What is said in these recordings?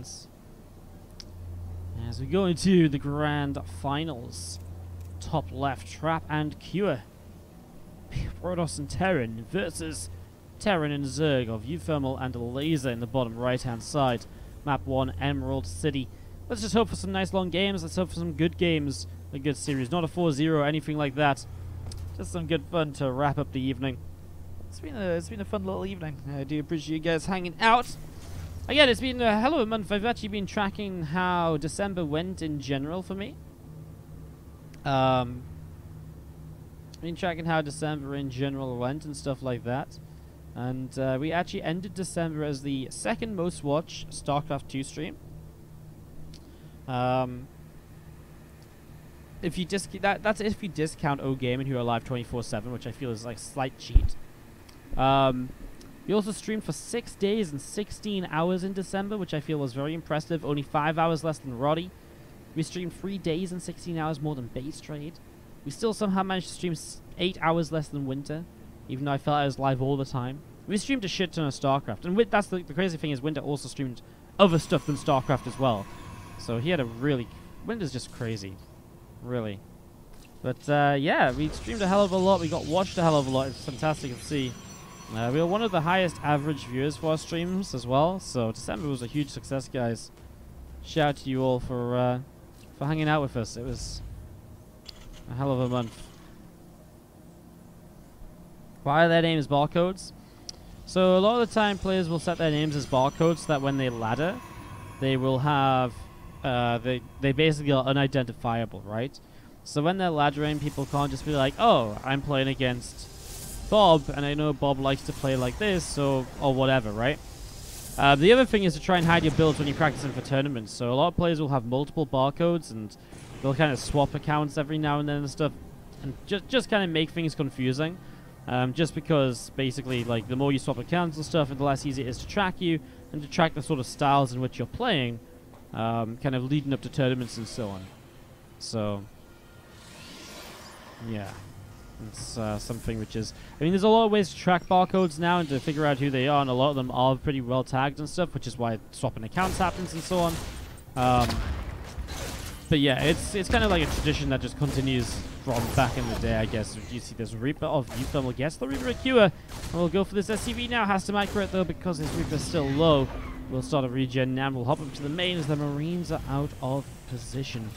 begins. As we go into the grand finals. Top left, Trap and Cure. Protoss and Terran versus Terran and Zerg of uThermal and Elazer in the bottom right hand side. Map 1, Emerald City. Let's just hope for some nice long games. Let's hope for some good games. A good series. Not a 4-0 or anything like that. Just some good fun to wrap up the evening. It's been a fun little evening. I do appreciate you guys hanging out. Again, it's been a hell of a month. I've actually been tracking how December went in general for me. Been tracking how December in general went and stuff like that. And we actually ended December as the second most watched StarCraft 2 stream. If you that's if you discount OGaming, who are live 24/7, which I feel is like a slight cheat. We also streamed for 6 days and 16 hours in December, which I feel was very impressive. Only 5 hours less than Roddy. We streamed 3 days and 16 hours more than Base Trade. We still somehow managed to stream 8 hours less than Winter, even though I felt I was live all the time. We streamed a shit ton of StarCraft, and that's the crazy thing is Winter also streamed other stuff than StarCraft as well. So he had a really... Winter's just crazy. Really. But yeah, we streamed a hell of a lot. We got watched a hell of a lot. It's fantastic to see. We were one of the highest average viewers for our streams as well. So December was a huge success, guys. Shout out to you all for hanging out with us. It was a hell of a month. Why are their names barcodes? So a lot of the time players will set their names as barcodes so that when they ladder, they will have... they basically are unidentifiable, right? So when they're laddering, people can't just be like, oh, I'm playing against Bob, and I know Bob likes to play like this, so, or whatever, right? The other thing is to try and hide your builds when you're practicing for tournaments. So a lot of players will have multiple barcodes, and they'll kind of swap accounts every now and then and stuff, and just kind of make things confusing. Just because, basically, like, the more you swap accounts and stuff, the less easy it is to track you, and to track the sort of styles in which you're playing, kind of leading up to tournaments and so on. So, yeah. It's something which is... I mean, there's a lot of ways to track barcodes now and to figure out who they are, and a lot of them are pretty well tagged and stuff, which is why swapping accounts happens and so on. But yeah, it's kind of like a tradition that just continues from back in the day, I guess. You see this Reaper of uThermal gets the Reaper Cure, and we'll go for this SCV now. Has to micro it though because his Reaper's still low. We'll start a regen now, and we'll hop up to the main as the Marines are out of position.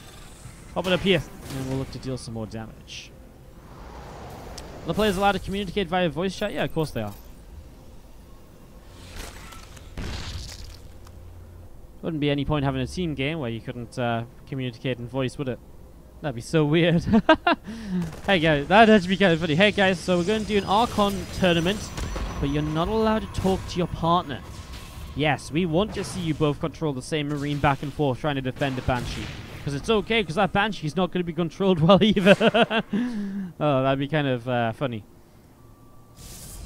Hop it up here, and we'll look to deal some more damage. Are the players allowed to communicate via voice chat? Yeah, of course they are. Wouldn't be any point having a team game where you couldn't communicate in voice, would it? That'd be so weird. Hey guys, that'd actually be kind of funny. Hey guys, so we're going to do an Archon tournament, but you're not allowed to talk to your partner. Yes, we want to see you both control the same Marine back and forth trying to defend a Banshee. Because it's okay, because that Banshee's not going to be controlled well either. Oh, that'd be kind of funny.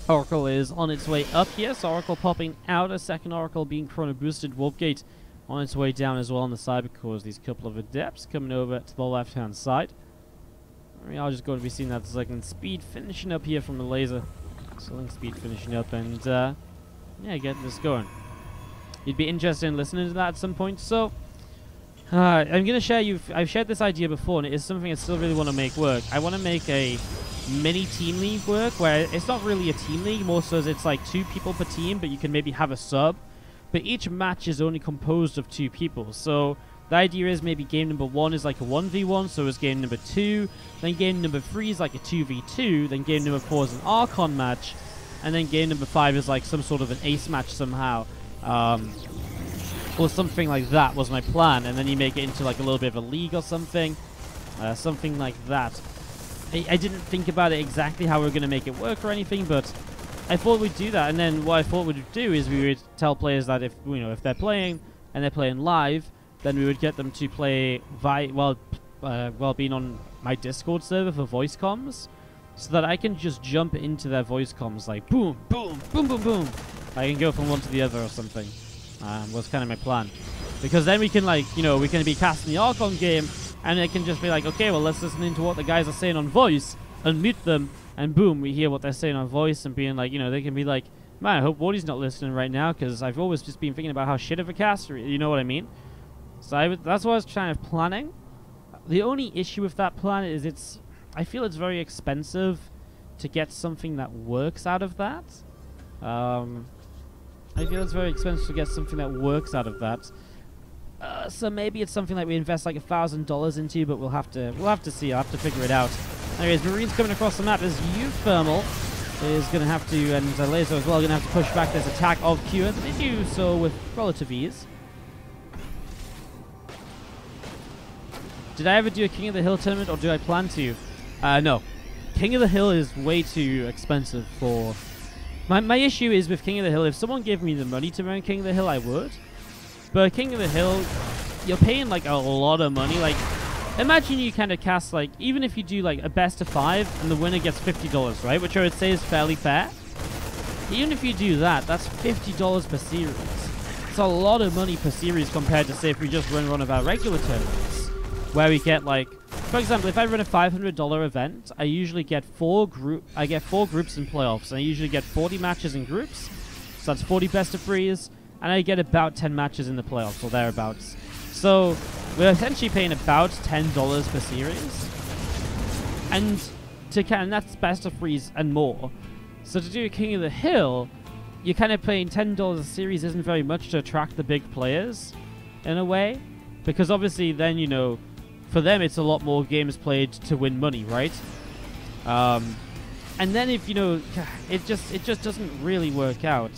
Oracle is on its way up here, so Oracle popping out. A second Oracle being chrono boosted. Warpgate on its way down as well on the side because these couple of Adepts coming over to the left hand side. We are just going to be seeing that second speed finishing up here from the laser. Selling speed finishing up and yeah, getting this going. You'd be interested in listening to that at some point, so I'm going to share I've shared this idea before, and it is something I still really want to make work. I want to make a mini team league work where it's not really a team league, more so as it's like 2 people per team, but you can maybe have a sub. But each match is only composed of 2 people. So the idea is maybe game number 1 is like a 1v1, so is game number 2. Then game number 3 is like a 2v2. Then game number 4 is an Archon match. And then game number 5 is like some sort of an ace match somehow. Or something like that was my plan. And then you make it into like a little bit of a league or something. Something like that. I didn't think about it exactly how we were going to make it work or anything, but I thought we'd do that. And then what I thought we'd do is we would tell players that if they're playing and they're playing live, then we would get them to play while being on my Discord server for voice comms, so that I can just jump into their voice comms like boom, boom, boom, boom, boom. I can go from one to the other or something. Was kind of my plan, because then we can we can be casting the Archon game, and it can just be like, okay, well, let's listen into what the guys are saying on voice, unmute them, and boom, we hear what they're saying on voice, and being like, they can be like, Man, I hope Wardy's not listening right now, because I've always just been thinking about how shit of a caster, you know what I mean? So that's what I was kind of planning. The only issue with that plan is I feel it's very expensive to get something that works out of that. I feel it's very expensive to get something that works out of that. So maybe it's something that we invest like $1,000 into, but we'll have to see. I'll have to figure it out. Anyways, Marines coming across the map as uThermal is going to have to, and Elazer as well, going to have to push back this attack of Cure. They do so with relative ease. Did I ever do a King of the Hill tournament, or do I plan to? No. King of the Hill is way too expensive for... My issue is with King of the Hill, if someone gave me the money to run King of the Hill, I would. But King of the Hill, you're paying like a lot of money. Like, imagine you kind of cast like, even if you do like a best of 5 and the winner gets $50, right? Which I would say is fairly fair. Even if you do that, that's $50 per series. It's a lot of money per series compared to say if we just run one of our regular tournaments, where we get like, for example, if I run a $500 event, I usually get 4 groups in playoffs, and I usually get 40 matches in groups. So that's 40 best of 3s. And I get about 10 matches in the playoffs, or thereabouts. So we're essentially paying about $10 per series. And that's best of 3s and more. So to do a King of the Hill, you're kind of paying $10 a series isn't very much to attract the big players, in a way. Because obviously then, you know, for them it's a lot more games played to win money, right? And then if, you know, it just doesn't really work out.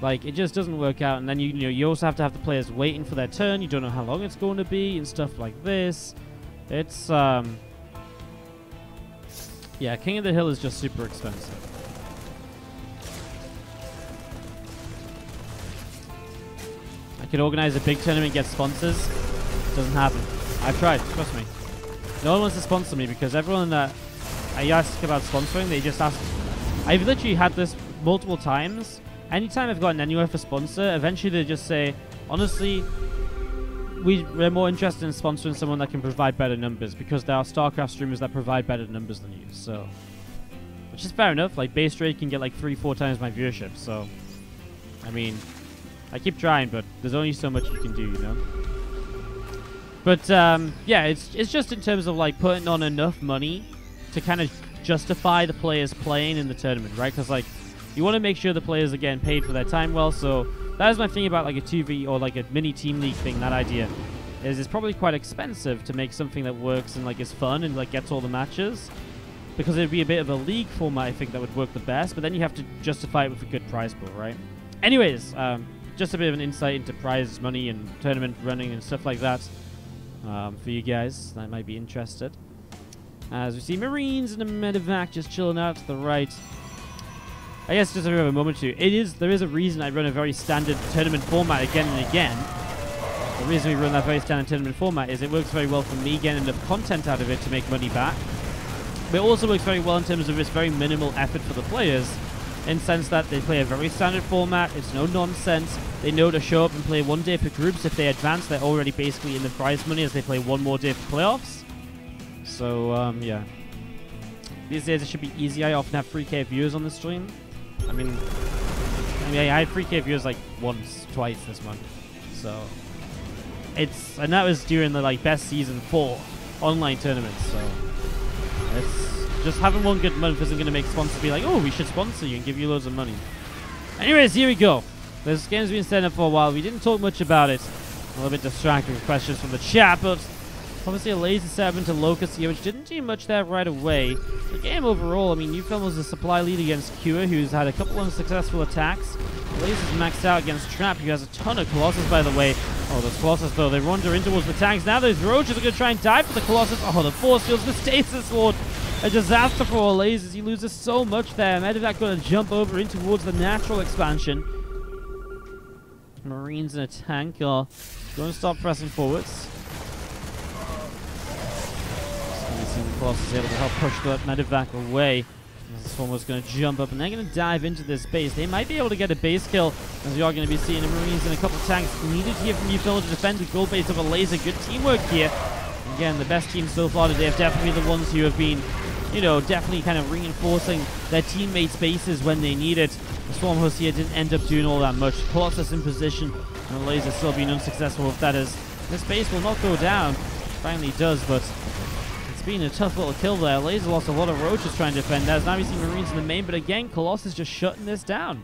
Like, it just doesn't work out, and then you also have to have the players waiting for their turn. You don't know how long it's going to be and stuff like this. It's yeah, King of the Hill is just super expensive. I could organize a big tournament, get sponsors. It doesn't happen. I've tried, trust me. No one wants to sponsor me because everyone that I ask about sponsoring, they just ask. I've literally had this multiple times. Anytime I've gotten anywhere for sponsor, eventually they just say, honestly, we're more interested in sponsoring someone that can provide better numbers, because there are StarCraft streamers that provide better numbers than you, so. Which is fair enough, like base rate can get like 3-4 times my viewership, so. I mean, I keep trying, but there's only so much you can do, you know? But, yeah, it's just in terms of like putting on enough money to kind of justify the players playing in the tournament, right? Because like, you want to make sure the players are getting paid for their time well, so that is my thing about like a 2v or like a mini team league thing, that idea. Is it's probably quite expensive to make something that works and like is fun and like gets all the matches. Because it'd be a bit of a league format, I think, that would work the best, but then you have to justify it with a good prize pool, right? Anyways, just a bit of an insight into prize money and tournament running and stuff like that for you guys that might be interested. As we see Marines and a medevac just chilling out to the right. I guess just a bit of a moment or two. There is a reason I run a very standard tournament format again and again. The reason we run that very standard tournament format is it works very well for me getting enough content out of it to make money back. But it also works very well in terms of its very minimal effort for the players, in the sense that they play a very standard format, it's no nonsense, they know to show up and play 1 day for groups. If they advance, they're already basically in the prize money as they play 1 more day for playoffs. So, yeah. These days it should be easy. I often have 3K viewers on the stream. I mean, I had 3K viewers like twice this month, so and that was during the like best season 4 online tournaments. So it's just having 1 good month isn't going to make sponsors be like, oh, we should sponsor you and give you loads of money. Anyways, here we go. This game's been set up for a while. We didn't talk much about it. A little bit distracted with questions from the chat, but obviously a laser set into Locust here, which didn't do much there right away. The game overall, I mean, uThermal was a supply lead against Cure, who's had a couple unsuccessful attacks. Laser's maxed out against Trap, who has a ton of Colossus, by the way. Oh, those Colossus, though, they wander in towards the tanks. Now those Roaches are going to try and dive for the Colossus. Oh, the Force Fields, the Stasis Ward. A disaster for Elazer. He loses so much there. Medevac going to jump over in towards the natural expansion. Marines in a tank are going to start pressing forwards. The Colossus is able to help push that medevac away. This one was going to jump up, and they're going to dive into this base. They might be able to get a base kill, as we are going to be seeing the Marines and a couple of tanks needed here from uThermal to defend the gold base of Elazer. Good teamwork here. Again, the best team so far today have definitely the ones who have been, you know, definitely kind of reinforcing their teammates' bases when they need it. The Swarm Host here didn't end up doing all that much. Colossus in position, and the Laser still being unsuccessful with that as this base will not go down. Finally does, but it's been a tough little kill there. Laser lost a lot of roaches trying to defend that. Now we see Marines in the main, but again, Colossus just shutting this down.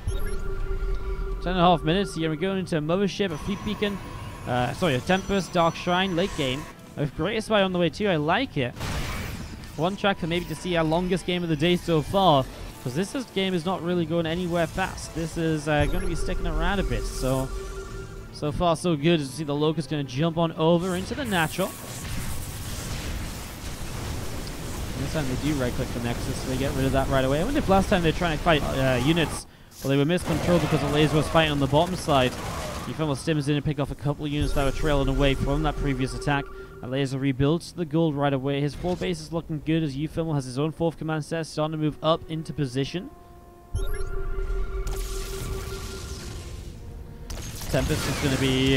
10.5 minutes here. We're going into a Mothership, a Fleet Beacon, a Tempest, Dark Shrine, late game. A Greater Spy on the way too. I like it. One track for maybe to see our longest game of the day so far, because this game is not really going anywhere fast. This is going to be sticking around a bit. So far so good. As you see, the Locust going to jump on over into the natural. This time they do right-click the Nexus, so they get rid of that right away. I wonder if last time they were trying to fight units, well, they were miscontrolled because the Laser was fighting on the bottom side. uThermal stims in and pick off a couple of units that were trailing away from that previous attack. A Laser rebuilds the gold right away. His 4 base is looking good as uThermal has his own 4th command set, starting to move up into position. Tempest is going to be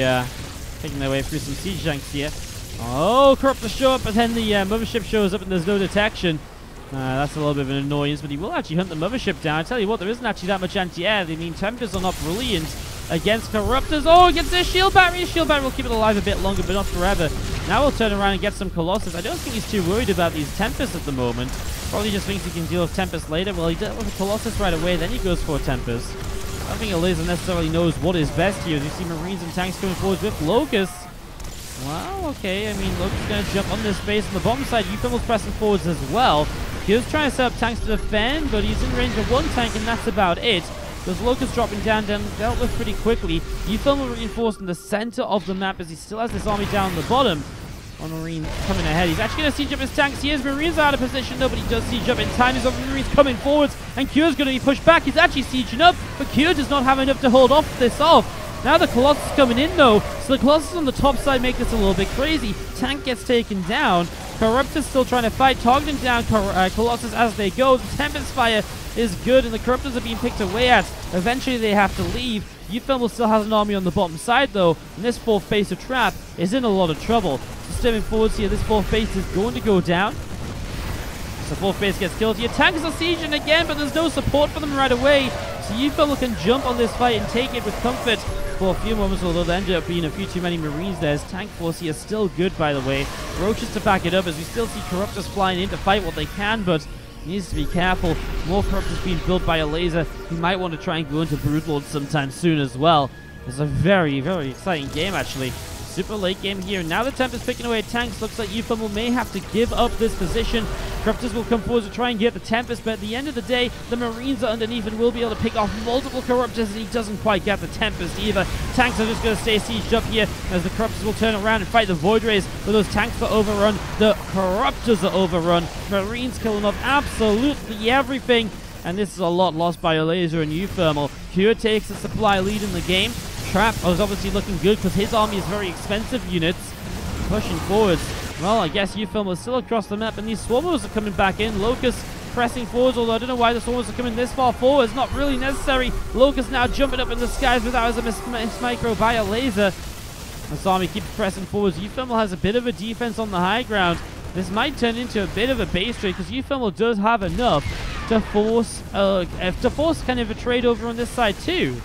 taking their way through some siege tanks here. Oh, Corruptors show up, but then the Mothership shows up and there's no detection. That's a little bit of an annoyance, but he will actually hunt the Mothership down. I tell you what, there isn't actually that much anti-air. I mean, Tempests are not brilliant against Corruptors. Oh, gets their shield battery. His shield battery will keep it alive a bit longer, but not forever. Now we'll turn around and get some Colossus. I don't think he's too worried about these Tempests at the moment. Probably just thinks he can deal with Tempest later. Well, he dealt with a Colossus right away, then he goes for a Tempest. I don't think a Laser necessarily knows what is best here. As you see Marines and tanks coming forward with Locusts. Wow, okay. I mean, Locust is going to jump on this base on the bottom side. uThermal's pressing forwards as well. He was trying to set up tanks to defend, but he's in range of 1 tank, and that's about it. Those Locusts dropping down, dealt with pretty quickly. uThermal reinforced in the center of the map as he still has this army down the bottom. One Marine coming ahead. He's actually going to siege up his tanks. He is. Marines out of position. Nobody does siege up in time. His other Marines coming forwards, and Cure's going to be pushed back. He's actually sieging up, but Cure does not have enough to hold this off. Now the Colossus coming in though, so the Colossus on the top side make this a little bit crazy. Tank gets taken down. Corruptor's still trying to fight, targeting down Colossus as they go. The Tempest Fire is good, and the Corruptors are being picked away at. Eventually they have to leave. uThermal still has an army on the bottom side though, and this 4th base of Trap is in a lot of trouble. So stepping forwards here, this 4th base is going to go down. So 4th base gets killed here. Tanks are sieging again, but there's no support for them right away. So uThermal can jump on this fight and take it with comfort for a few moments, although there ended up being a few too many Marines there. His tank force here is still good, by the way. Roaches to back it up as we still see Corruptors flying in to fight what they can, but he needs to be careful. More Corruptors being built by a Laser. He might want to try and go into Broodlord sometime soon as well. It's a very, very exciting game, actually. Super late game here. Now the Tempest picking away at tanks. Looks like uThermal may have to give up this position. Corruptors will come forward to try and get the Tempest, but at the end of the day, the Marines are underneath and will be able to pick off multiple Corruptors, and he doesn't quite get the Tempest either. Tanks are just going to stay sieged up here as the Corruptors will turn around and fight the Void Rays, but those tanks are overrun. The Corruptors are overrun. Marines killing off absolutely everything, and this is a lot lost by a Laser and uThermal. Cure takes the supply lead in the game. Trap is obviously looking good because his army is very expensive units. Pushing forwards. Well, I guess uThermal is still across the map, and these Swarmers are coming back in. Locust pressing forwards, although I don't know why the Swarmers are coming this far forward. It's not really necessary. Locust now jumping up in the skies, but that was a miss micro by a Laser. This army keeps pressing forwards. uThermal has a bit of a defense on the high ground. This might turn into a bit of a base trade because uThermal does have enough to force kind of a trade over on this side too.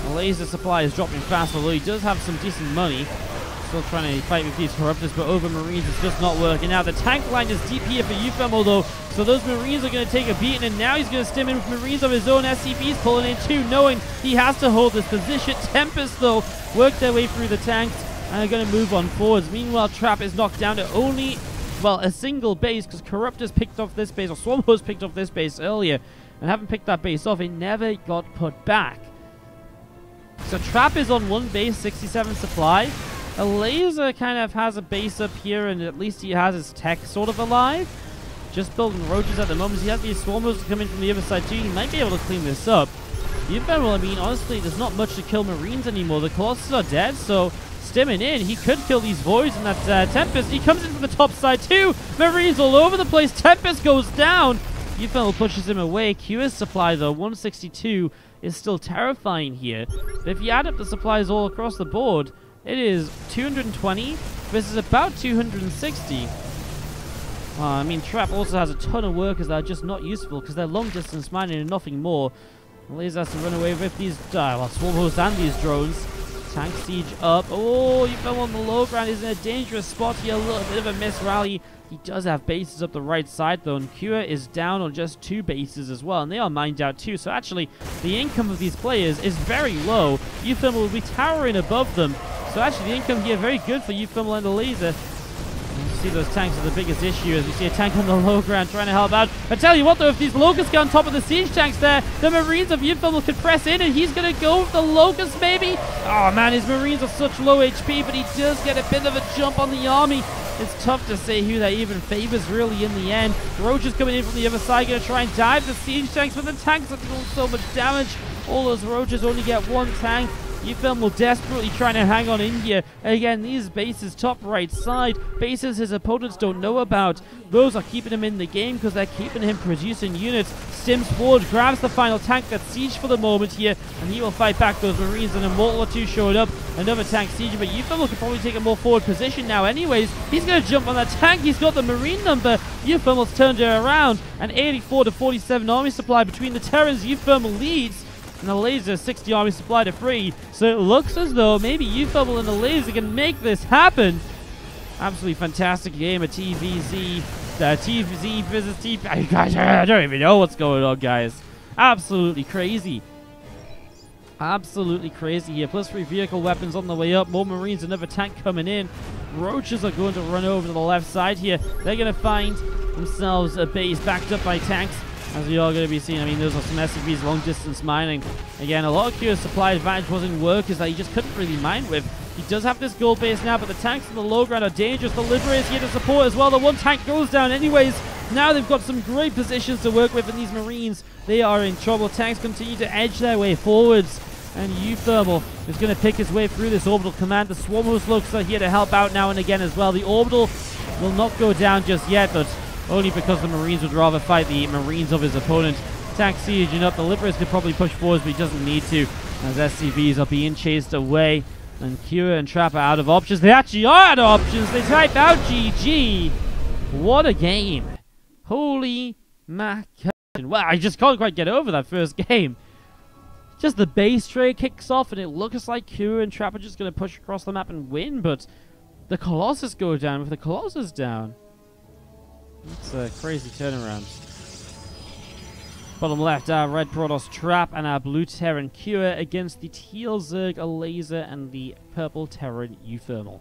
The Laser supply is dropping fast, although he does have some decent money. Still trying to fight with these Corruptors, but over Marines it's just not working out. The tank line is deep here for uThermal though, so those Marines are going to take a beating, and now he's going to stim in with Marines of his own. SCVs pulling in too, knowing he has to hold this position. Tempest though work their way through the tanks and are going to move on forwards. Meanwhile, Trap is knocked down to only, well, a single base because Corruptors picked off this base, or Swarmhost picked off this base earlier, and haven't picked that base off. It never got put back. So Trap is on 1 base, 67 supply. A Laser kind of has a base up here, and at least he has his tech sort of alive. Just building roaches at the moment. He has these Swarmers coming from the other side too. He might be able to clean this up. uThermal, I mean, honestly, there's not much to kill Marines anymore. The Colossus are dead, so stimming in, he could kill these Voids and that Tempest. He comes in from the top side too. Marines all over the place. Tempest goes down. uThermal pushes him away. QS supply, though, 162 is still terrifying here. But if you add up the supplies all across the board, it is 220 versus about 260. I mean, Trap also has a ton of workers that are just not useful because they're long distance mining and nothing more. Elazer has to run away with these swarm hosts and these drones. Tank siege up. Oh, you fell on the low ground. He's in a dangerous spot here. A little bit of a miss rally. He does have bases up the right side though, and Kua is down on just 2 bases as well, and they are mined out too. So actually, the income of these players is very low. uThermal will be towering above them. So actually, the income here very good for uThermal and Elazer. You see those tanks are the biggest issue as we see a tank on the low ground trying to help out. I tell you what though, if these locusts get on top of the siege tanks there, the Marines of uThermal could press in and he's going to go with the locusts maybe. Oh man, his Marines are such low HP, but he does get a bit of a jump on the army. It's tough to say who that even favors really in the end. Roach is coming in from the other side, going to try and dive the siege tanks, but the tanks are doing so much damage. All those Roaches only get 1 tank. uThermal desperately trying to hang on in here. Again, these bases top right side, bases his opponents don't know about. Those are keeping him in the game because they're keeping him producing units. Sims forward, grabs the final tank that's siege for the moment here, and he will fight back those Marines, and a mortal or 2 showing up. Another tank siege, but uThermal could probably take a more forward position now anyways. He's going to jump on that tank. He's got the Marine number. uThermal's turned it around. An 84 to 47 army supply between the Terrans. uThermal leads. And Elazer 60 army supply to 3. So it looks as though maybe uThermal and Elazer can make this happen. Absolutely fantastic game of TVZ. TVZ versus TVZ. Guys, I don't even know what's going on, guys. Absolutely crazy. Absolutely crazy here. Plus 3 vehicle weapons on the way up. More Marines, another tank coming in. Roaches are going to run over to the left side here. They're going to find themselves a base backed up by tanks. As we are going to be seeing, I mean, those are some SCVs, long distance mining. Again, a lot of Kua's supply advantage wasn't workers that he just couldn't really mine with. He does have this gold base now, but the tanks on the low ground are dangerous. The Liberator's here to support as well. The 1 tank goes down anyways. Now they've got some great positions to work with, and these Marines, they are in trouble. Tanks continue to edge their way forwards. And uThermal is going to pick his way through this orbital command. The swarm host looks are here to help out now and again as well. The orbital will not go down just yet, but only because the Marines would rather fight the Marines of his opponent. Tank sieging up. The Liberators could probably push forwards, but he doesn't need to, as SCVs are being chased away. And Kua and Trap are out of options. They actually are out of options. They type out GG. What a game. Holy mackerel. Wow, I just can't quite get over that first game. Just the base trade kicks off, and it looks like Kua and Trap are just going to push across the map and win, but the Colossus go down. With the Colossus down, it's a crazy turnaround. Bottom left, our red Protoss Trap and our blue Terran Kua against the teal Zerg Elazer and the purple Terran uThermal.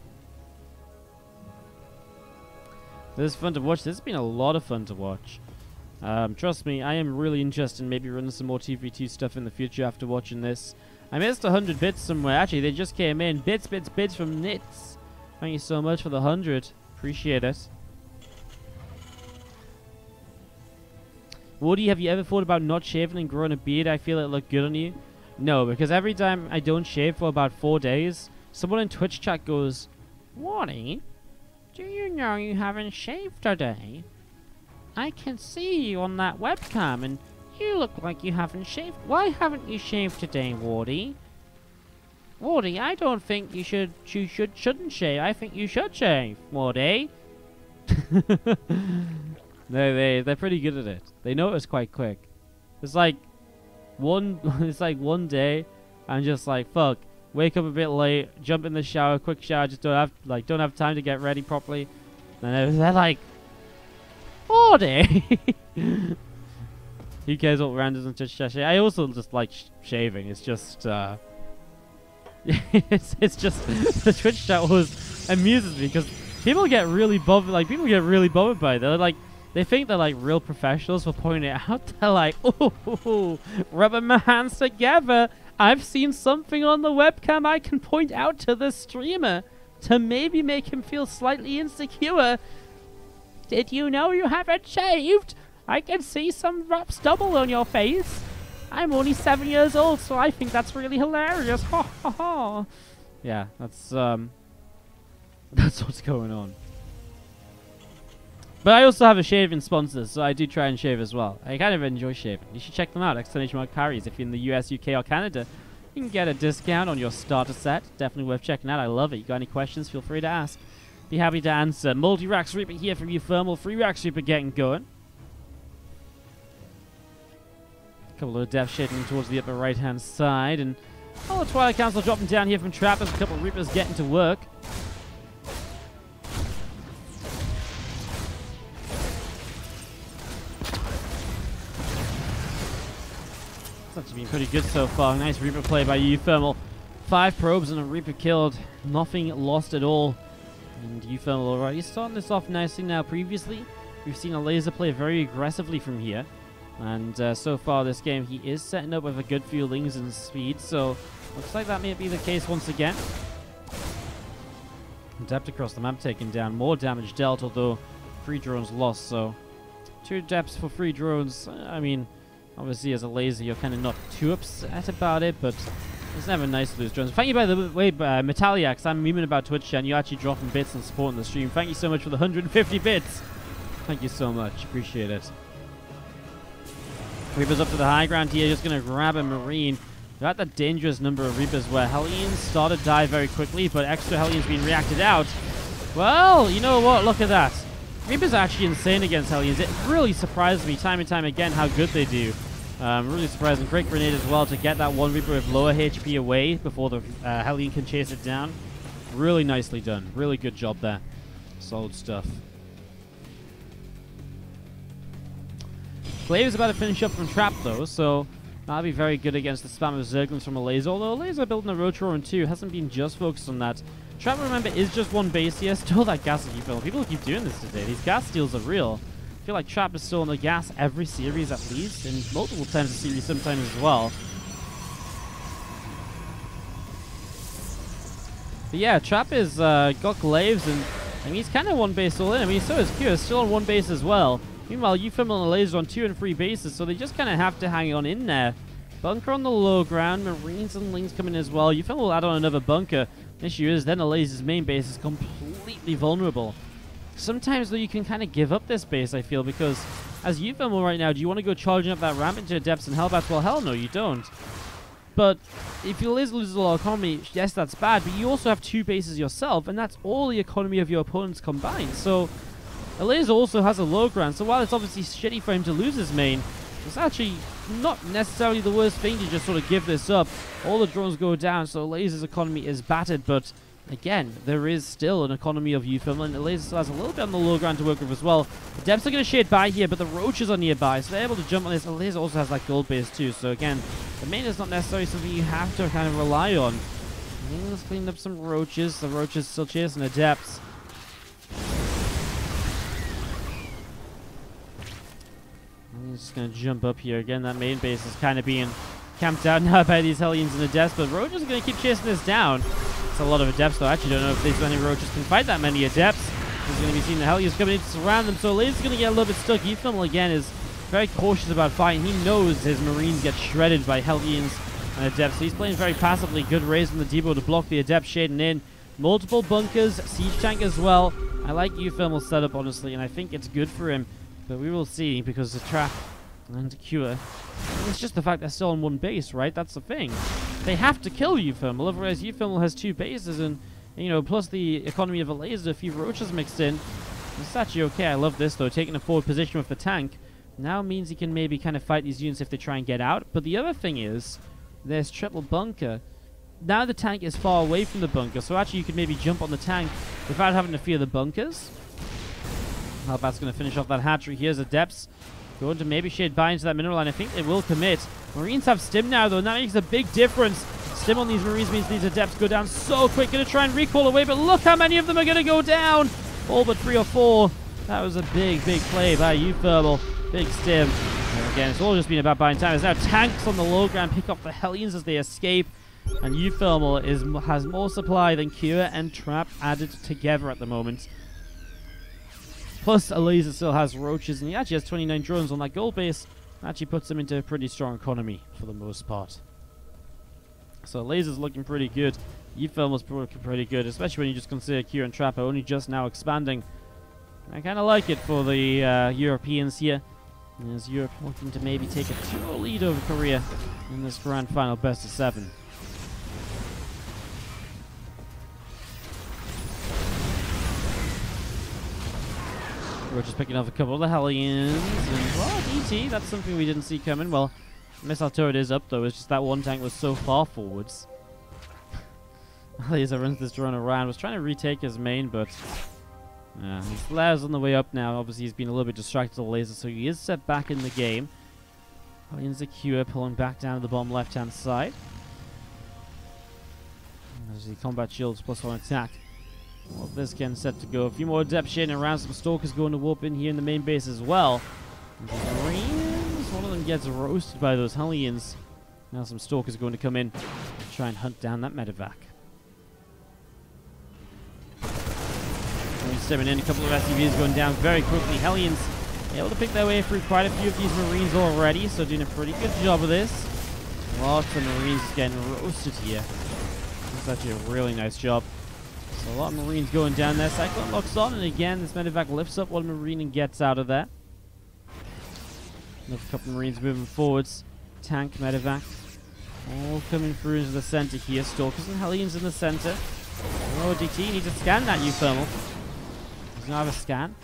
This is fun to watch. This has been a lot of fun to watch. Trust me, I am really interested in maybe running some more TV2 stuff in the future after watching this. I missed 100 bits somewhere. Actually, they just came in. Bits from Nits. Thank you so much for the 100. Appreciate it. Woody, have you ever thought about not shaving and growing a beard? I feel it looked good on you. No, because every time I don't shave for about 4 days, someone in Twitch chat goes, Woody, do you know you haven't shaved today? I can see you on that webcam and you look like you haven't shaved. Why haven't you shaved today, Wardy? Wardy, I don't think you shouldn't shave. I think you should shave, Wardy. No, they're pretty good at it. They notice quite quick. It's like one day, I'm just like, fuck, wake up a bit late, jump in the shower, quick shower, just don't have time to get ready properly. And they're like, Wardy. Who cares what Randos and Twitch chat? I also just like shaving. It's just it's just the Twitch chat always amuses me because people get really bothered. Like people get really bothered by it. They're like, they think they're like real professionals for pointing it out. They're like, oh, rubbing my hands together. I've seen something on the webcam I can point out to the streamer to maybe make him feel slightly insecure. Did you know you haven't shaved? I can see some rough stubble on your face. I'm only 7 years old, so I think that's really hilarious. Ha ha ha. Yeah, that's what's going on. But I also have a shaving sponsor, so I do try and shave as well. I kind of enjoy shaving. You should check them out, !Carries. If you're in the US, UK, or Canada, you can get a discount on your starter set. Definitely worth checking out. I love it. You got any questions, feel free to ask. be happy to answer. Multi-rack sweeper here from uThermal. 3-rack sweeper getting going. A couple of depth shading towards the upper right-hand side. And the Twilight Council dropping down here from Trappers. A couple of Reapers getting to work. It's actually been pretty good so far. Nice Reaper play by uThermal. 5 probes and a Reaper killed. Nothing lost at all. And uThermal already starting this off nicely now. Previously, we've seen Elazer play very aggressively from here. And so far this game, he is setting up with a good few lings and speed. So, looks like that may be the case once again. Depth across the map taken down. More damage dealt, although 3 drones lost. So, 2 depths for 3 drones. I mean, obviously as a Elazer, you're kind of not too upset about it, but it's never nice to lose drones. Thank you, by the way, Metaliax. I'm memeing about Twitch, and you actually dropping bits and supporting the stream. Thank you so much for the 150 bits. Thank you so much. Appreciate it. Reapers up to the high ground here. Just going to grab a Marine. Got that dangerous number of Reapers where Hellions start to die very quickly, but extra Hellions being reacted out. Well, you know what? Look at that. Reapers are actually insane against Hellions. It really surprises me time and time again how good they do. Really surprising. Great grenade as well to get that one Reaper with lower HP away before the Hellion can chase it down. Really nicely done. Really good job there. Solid stuff. Glaive is about to finish up from Trap though, so that'll be very good against the spam of Zerglings from Elazer. Although Elazer building a Rotoron too hasn't been just focused on that. Trap, remember, is just one base here. Still that gas is uThermal. People keep doing this today. These gas steals are real. I feel like Trap is still on the gas every series at least, and multiple times a series sometimes as well. But yeah, Trap is got glaives, and I mean, he's kind of one base all in. I mean, so is Q, still on one base as well. Meanwhile, uThermal and Elazer on 2 and 3 bases, so they just kind of have to hang on in there. Bunker on the low ground, Marines and Lings coming as well. uThermal will add on another bunker. The issue is then Elazer's main base is completely vulnerable. Sometimes, though, you can kind of give up this base, I feel, because as uThermal right now, do you want to go charging up that ramp into depths and Hellbats? Well, hell no, you don't. But if your Elazer loses a lot of economy, yes, that's bad, but you also have 2 bases yourself, and that's all the economy of your opponents combined. So Elazer also has a low ground, so while it's obviously shitty for him to lose his main, it's actually not necessarily the worst thing to just sort of give this up. All the drones go down, so Elazer's economy is battered, but again, there is still an economy of uThermal, and Elazer still has a little bit on the low ground to work with as well. The depths are going to shade by here, but the roaches are nearby, so they're able to jump on this. Elazer also has that gold base too, so again, the main is not necessarily something you have to kind of rely on. Let's clean up some roaches. The roaches still chasing the depths. I'm just going to jump up here. Again, that main base is kind of being camped out now by these Hellions in the depths, but roaches are going to keep chasing this down. It's a lot of adepts, though. I actually don't know if these many roaches can fight that many adepts. He's going to be seeing the Hellions coming in to surround them, so Elazer's going to get a little bit stuck. uThermal, again, is very cautious about fighting. He knows his Marines get shredded by Hellions and adepts, so he's playing very passively. Good raise from the depot to block the adept shading in. Multiple bunkers, siege tank as well. I like uThermal's setup, honestly, and I think it's good for him. But we will see, because the Trap and the Cure, it's just the fact they're still on one base, right? That's the thing. They have to kill uThermal, otherwise uThermal has 2 bases, and, you know, plus the economy of Elazer, a few roaches mixed in. It's actually okay. I love this, though. Taking a forward position with the tank now means he can maybe kind of fight these units if they try and get out. But the other thing is, there's triple bunker. Now the tank is far away from the bunker, so actually you could maybe jump on the tank without having to fear the bunkers. Hellbat's going to finish off that hatchery. Here's the depths. Going to maybe shade by into that mineral line. I think they will commit. Marines have stim now, though, and that makes a big difference. Stim on these Marines means these adepts go down so quick. Going to try and recall away, but look how many of them are going to go down. All but 3 or 4. That was a big, big play by uThermal. Big stim. And again, it's all just been about buying time. There's now tanks on the low ground. Pick off the Hellions as they escape. And uThermal has more supply than Cure and Trap added together at the moment. Plus, Elazer still has roaches, and he actually has 29 drones on that gold base. Actually puts him into a pretty strong economy for the most part. So Elazer's looking pretty good. uThermal's looking pretty good, especially when you just consider Q and Trap are only just now expanding. I kind of like it for the Europeans here. As Europe looking to maybe take a 2-0 lead over Korea in this grand final best of 7. We're just picking off a couple of the Hellions. And, well, DT, that's something we didn't see coming. Well, missile turret is up, though. It's just that one tank was so far forwards. Elazer runs this drone around. Was trying to retake his main, but his Lairs on the way up now. Obviously, he's been a little bit distracted with the laser, so he is set back in the game. Hellions secure, pulling back down to the bottom left-hand side. As the combat shields +1 attack. Well, this again set to go. A few more depth shading around. Some Stalkers going to warp in here in the main base as well. And the Marines, one of them gets roasted by those Hellions. Now some Stalkers are going to come in and try and hunt down that medevac. Stepping in, a couple of SUVs going down very quickly. Hellions able to pick their way through quite a few of these Marines already, so doing a pretty good job of this. Lots of Marines getting roasted here. That's actually a really nice job. So a lot of Marines going down there. Cyclone locks on, and again, this medevac lifts up one Marine and gets out of there. Another couple of Marines moving forwards. Tank, medevac. All coming through into the center here. Stalkers and Hellions in the center. Oh, DT needs to scan that uThermal. Does not have a scan.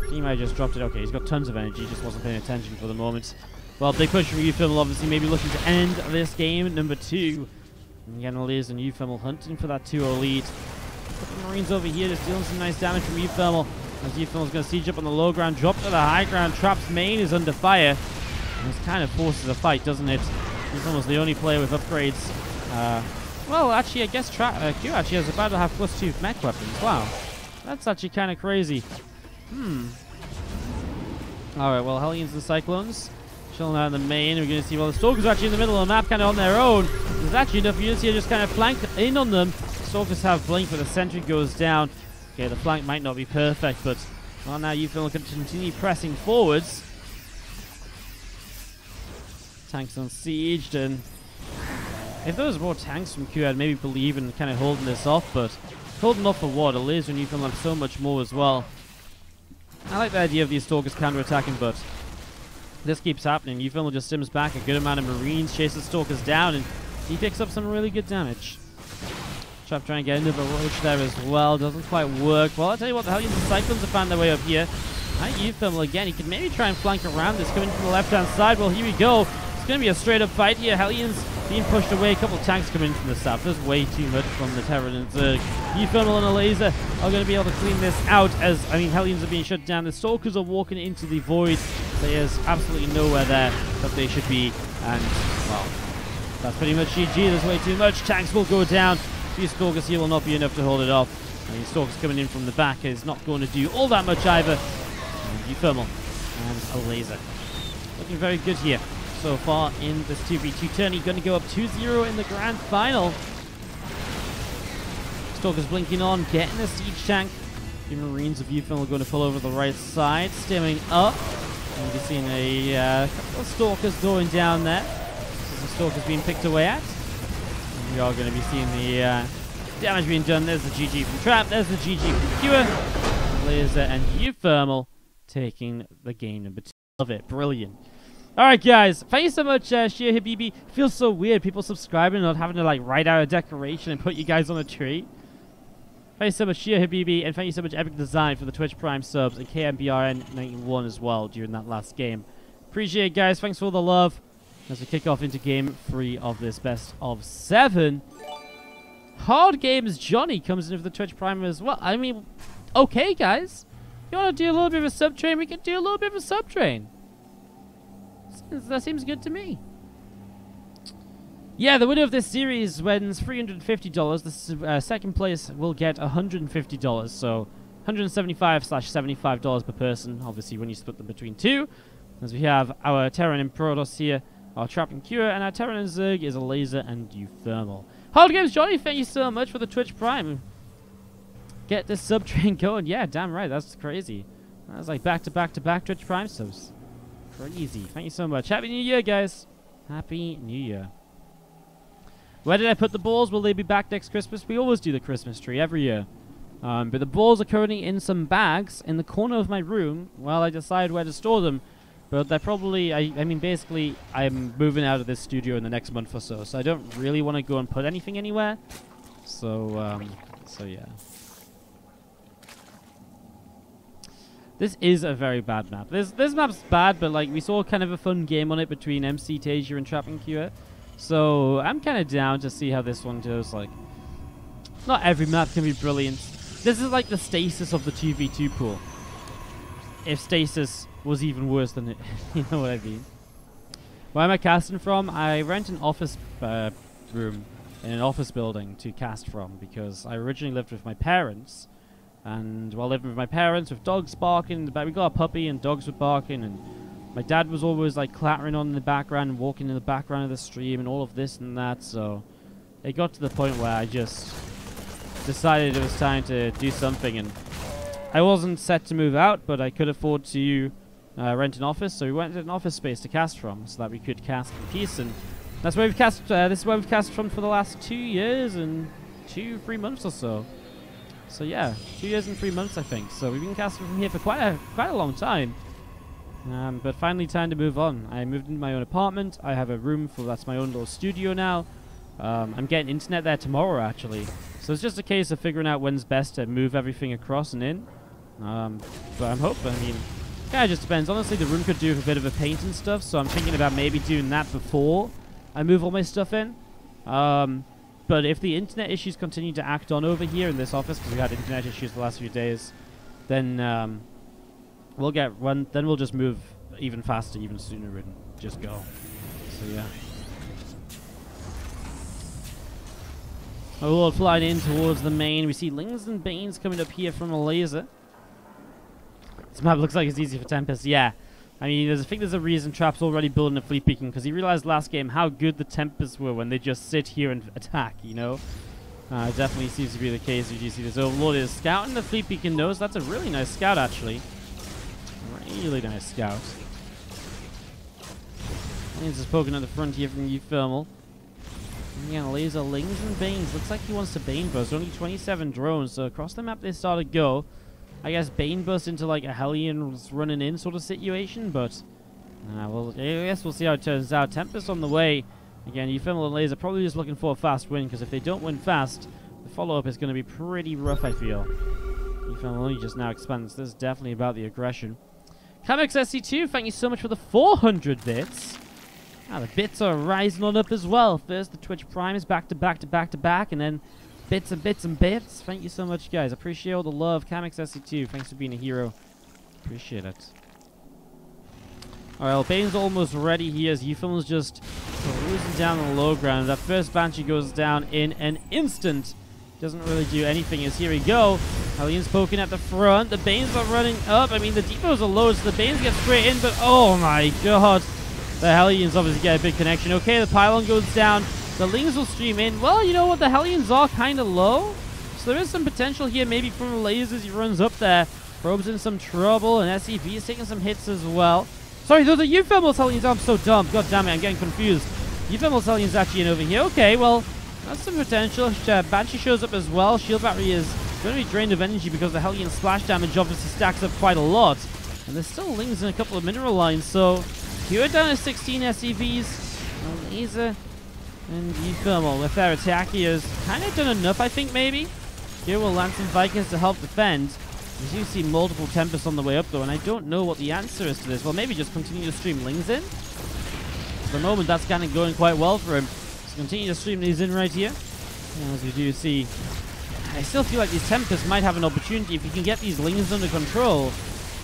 He might have just dropped it. Okay, he's got tons of energy, just wasn't paying attention for the moment. Well, big push from uThermal, obviously, maybe looking to end this game, number 2. And again, Elazer and uThermal hunting for that 2-0 lead. Couple of Marines over here just dealing some nice damage from uThermal. As uThermal's going to siege up on the low ground, drop to the high ground. Trap's main is under fire. And this kind of forces a fight, doesn't it? He's almost the only player with upgrades. Well, actually, I guess Q actually has about to have +2 mech weapons. Wow. That's actually kind of crazy. Alright, well, Hellions and Cyclones chilling out in the main. We're going to see, well, the Stalkers are actually in the middle of the map, kind of on their own. There's actually enough units here just kind of flanked in on them. Stalkers have blink, but the sentry goes down. Okay, the flank might not be perfect, but well, now uThermal can continue pressing forwards. Tanks unsieged, and if there was more tanks from Q, I'd maybe believe in kind of holding this off, but holding off for what? Elazer and uThermal have so much more as well. I like the idea of these Stalkers counter-attacking, but this keeps happening. uThermal just sims back a good amount of Marines, chases Stalkers down, and he picks up some really good damage. Trap trying to get into the roach there as well. Doesn't quite work. Well, I'll tell you what, the Hellions and Cyclones have found their way up here. And uThermal again. He can maybe try and flank around this, coming from the left-hand side. Well, here we go. It's going to be a straight-up fight here. Hellions being pushed away. A couple of tanks coming in from the south. There's way too much from the Terran and Zerg. uThermal and Elazer are going to be able to clean this out as, I mean, Hellions are being shut down. The Stalkers are walking into the void. There's absolutely nowhere there that they should be. And, well, that's pretty much GG. There's way too much. Tanks will go down. These Stalkers here will not be enough to hold it off. And these Stalkers coming in from the back is not going to do all that much either. And uThermal and Elazer looking very good here so far in this 2v2 tourney. Going to go up 2-0 in the grand final. Stalkers blinking on, getting a siege tank. The Marines of uThermal going to pull over the right side, stemming up. And you're seeing a couple of Stalkers going down there. There's the Stalkers being picked away at. And we are going to be seeing the damage being done. There's the GG from Trap, there's the GG from Cure. Elazer and uThermal taking the game number 2. Love it, brilliant. Alright guys, thank you so much, Sheer Habibi. Feels so weird, people subscribing and not having to like write out a decoration and put you guys on a tree. Thank you so much, Sheer Habibi, and thank you so much, Epic Design, for the Twitch Prime subs, and KMBRN91 as well during that last game. Appreciate it, guys. Thanks for all the love as we kick off into game 3 of this best of 7. Hard Games Johnny comes in for the Twitch Prime as well. I mean, okay, guys. You want to do a little bit of a sub-train? We can do a little bit of a sub-train. That seems good to me. Yeah, the winner of this series wins $350. The second place will get $150. So $175/$75 per person. Obviously, when you split them between 2. As we have our Terran and Protoss here, our Trap and Cure, and our Terran and Zerg is Elazer and uThermal. Hard Games Johnny, thank you so much for the Twitch Prime. Get this sub train going. Yeah, damn right. That's crazy. That's like back-to-back-to-back Twitch Prime subs. Crazy. Thank you so much. Happy New Year, guys. Happy New Year. Where did I put the balls? Will they be back next Christmas? We always do the Christmas tree every year. But the balls are currently in some bags in the corner of my room while I decide where to store them. But they're probably, I mean, basically, I'm moving out of this studio in the next month or so. So I don't really want to go and put anything anywhere. So yeah. This is a very bad map. This map's bad, but like we saw kind of a fun game on it between MC Tasia and Trapping Cure. So I'm kind of down to see how this one goes. Like, not every map can be brilliant. This is like the stasis of the 2v2 pool. If stasis was even worse than it, you know what I mean. Where am I casting from? I rent an office room in an office building to cast from because I originally lived with my parents. And while living with my parents, with dogs barking in the back, we got a puppy and dogs were barking, and my dad was always like clattering on in the background and walking in the background of the stream and all of this and that. So it got to the point where I just decided it was time to do something, and I wasn't set to move out, but I could afford to rent an office, so we went to an office space to cast from so that we could cast in peace. And that's where we've cast. This is where we've cast from for the last 2 years and 3 months or so. So yeah, 2 years and 3 months, I think. So we've been casting from here for quite a long time. But finally, time to move on. I moved into my own apartment. I have a room that's my own little studio now. I'm getting internet there tomorrow, actually. So it's just a case of figuring out when's best to move everything across and in. But I'm hoping. I mean, kind of just depends. Honestly, the room could do with a bit of a paint and stuff. So I'm thinking about maybe doing that before I move all my stuff in. But if the internet issues continue to act on over here in this office, because we had internet issues the last few days, then we'll just move even faster, even sooner, and just go. So yeah. Our Lord flying in towards the main. We see Lings and Banes coming up here from Elazer. This map looks like it's easy for Tempest. Yeah. I mean, I think there's a reason Trap's already building a fleet beacon, because he realized last game how good the Tempests were when they just sit here and attack, you know? It definitely seems to be the case. You do see this Overlord is scouting the fleet beacon nose. That's a really nice scout, actually. Really nice scout. He's just poking at the front here from uThermal. Yeah, Laser, Lings and Banes. Looks like he wants to Bane Burst. Only 27 drones, so across the map they start to go. I guess Bane Burst into like a Hellion running in sort of situation, but well, I guess we'll see how it turns out. Tempest on the way. Again, uThermal and Laser probably just looking for a fast win, because if they don't win fast, the follow-up is going to be pretty rough, I feel. uThermal only just now expands. This is definitely about the aggression. Camex SC2, thank you so much for the 400 bits. The bits are rising on up as well. First, the Twitch Prime is back to back to back to back, and then bits and bits and bits. Thank you so much, guys. Appreciate all the love. Camex SC2, thanks for being a hero. Appreciate it. Alright, well, Bane's almost ready here as uThermal's just cruising down the low ground. That first Banshee goes down in an instant. Doesn't really do anything as here we go. Hellion's poking at the front. The Banes are running up. I mean, the depots are low, so the Banes get straight in, but oh my god. The Hellions obviously get a big connection. Okay, the pylon goes down. The Lings will stream in. Well, you know what? The Hellions are kind of low. So there is some potential here, maybe from the lasers. He runs up there. Probe's in some trouble, and SCV is taking some hits as well. Sorry, those are uThermal's Hellions. I'm so dumb. God damn it, I'm getting confused. uThermal's Hellions actually in over here. Okay, well, that's some potential. Banshee shows up as well. Shield battery is going to be drained of energy because the Hellion splash damage obviously stacks up quite a lot. And there's still Lings in a couple of mineral lines, so you're down to 16 SCVs. Laser and uThermal with their attack here has kind of done enough, I think, maybe. Here will land some Vikings to help defend. As you see multiple Tempests on the way up, though, and I don't know what the answer is to this. Well, maybe just continue to stream Lings in. At the moment, that's kind of going quite well for him. So continue to stream these in right here. And as we do see, I still feel like these Tempests might have an opportunity if you can get these Lings under control.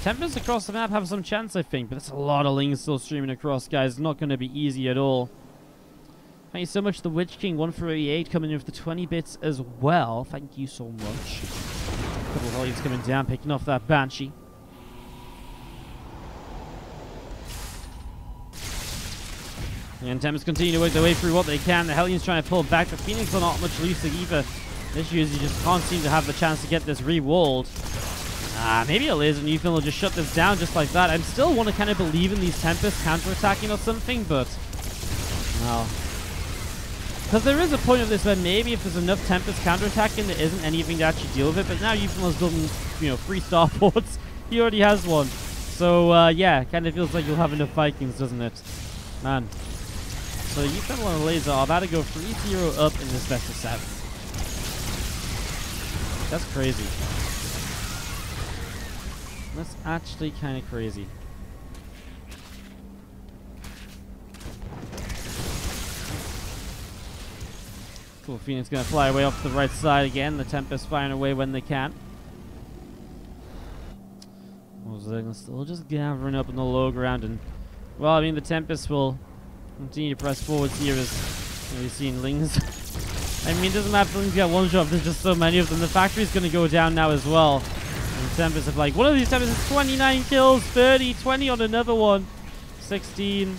Tempests across the map have some chance, I think, but that's a lot of Lings still streaming across, guys. It's not going to be easy at all. Thank you so much, the Witch King 148 coming in with the 20 bits as well. Thank you so much. A couple of Hellions coming down, picking off that Banshee. And Tempests continue to work their way through what they can. The Hellions trying to pull back. The Phoenix are not much looser either. The issue is you just can't seem to have the chance to get this re-walled. Maybe a Laser and uThermal will just shut this down just like that. I still want to kind of believe in these Tempests counter-attacking or something, but well, because there is a point of this where maybe if there's enough Tempest counter-attacking, there isn't anything to actually deal with it. But now uThermal's building, 3 starports. He already has one. So, yeah, kind of feels like you'll have enough Vikings, doesn't it? Man. So uThermal and Laser are about to go 3-0 up in this best of 7. That's crazy. That's actually kind of crazy. Cool, Phoenix gonna fly away off to the right side again. The Tempest firing away when they can. Zergling still just gathering up in the low ground, and well, I mean the Tempest will continue to press forwards here as we've seen Lings. I mean, it doesn't matter if Lings get one shot, there's just so many of them. The factory's gonna go down now as well. And the Tempest have like, one of these Tempests has 29 kills, 30, 20 on another one, 16,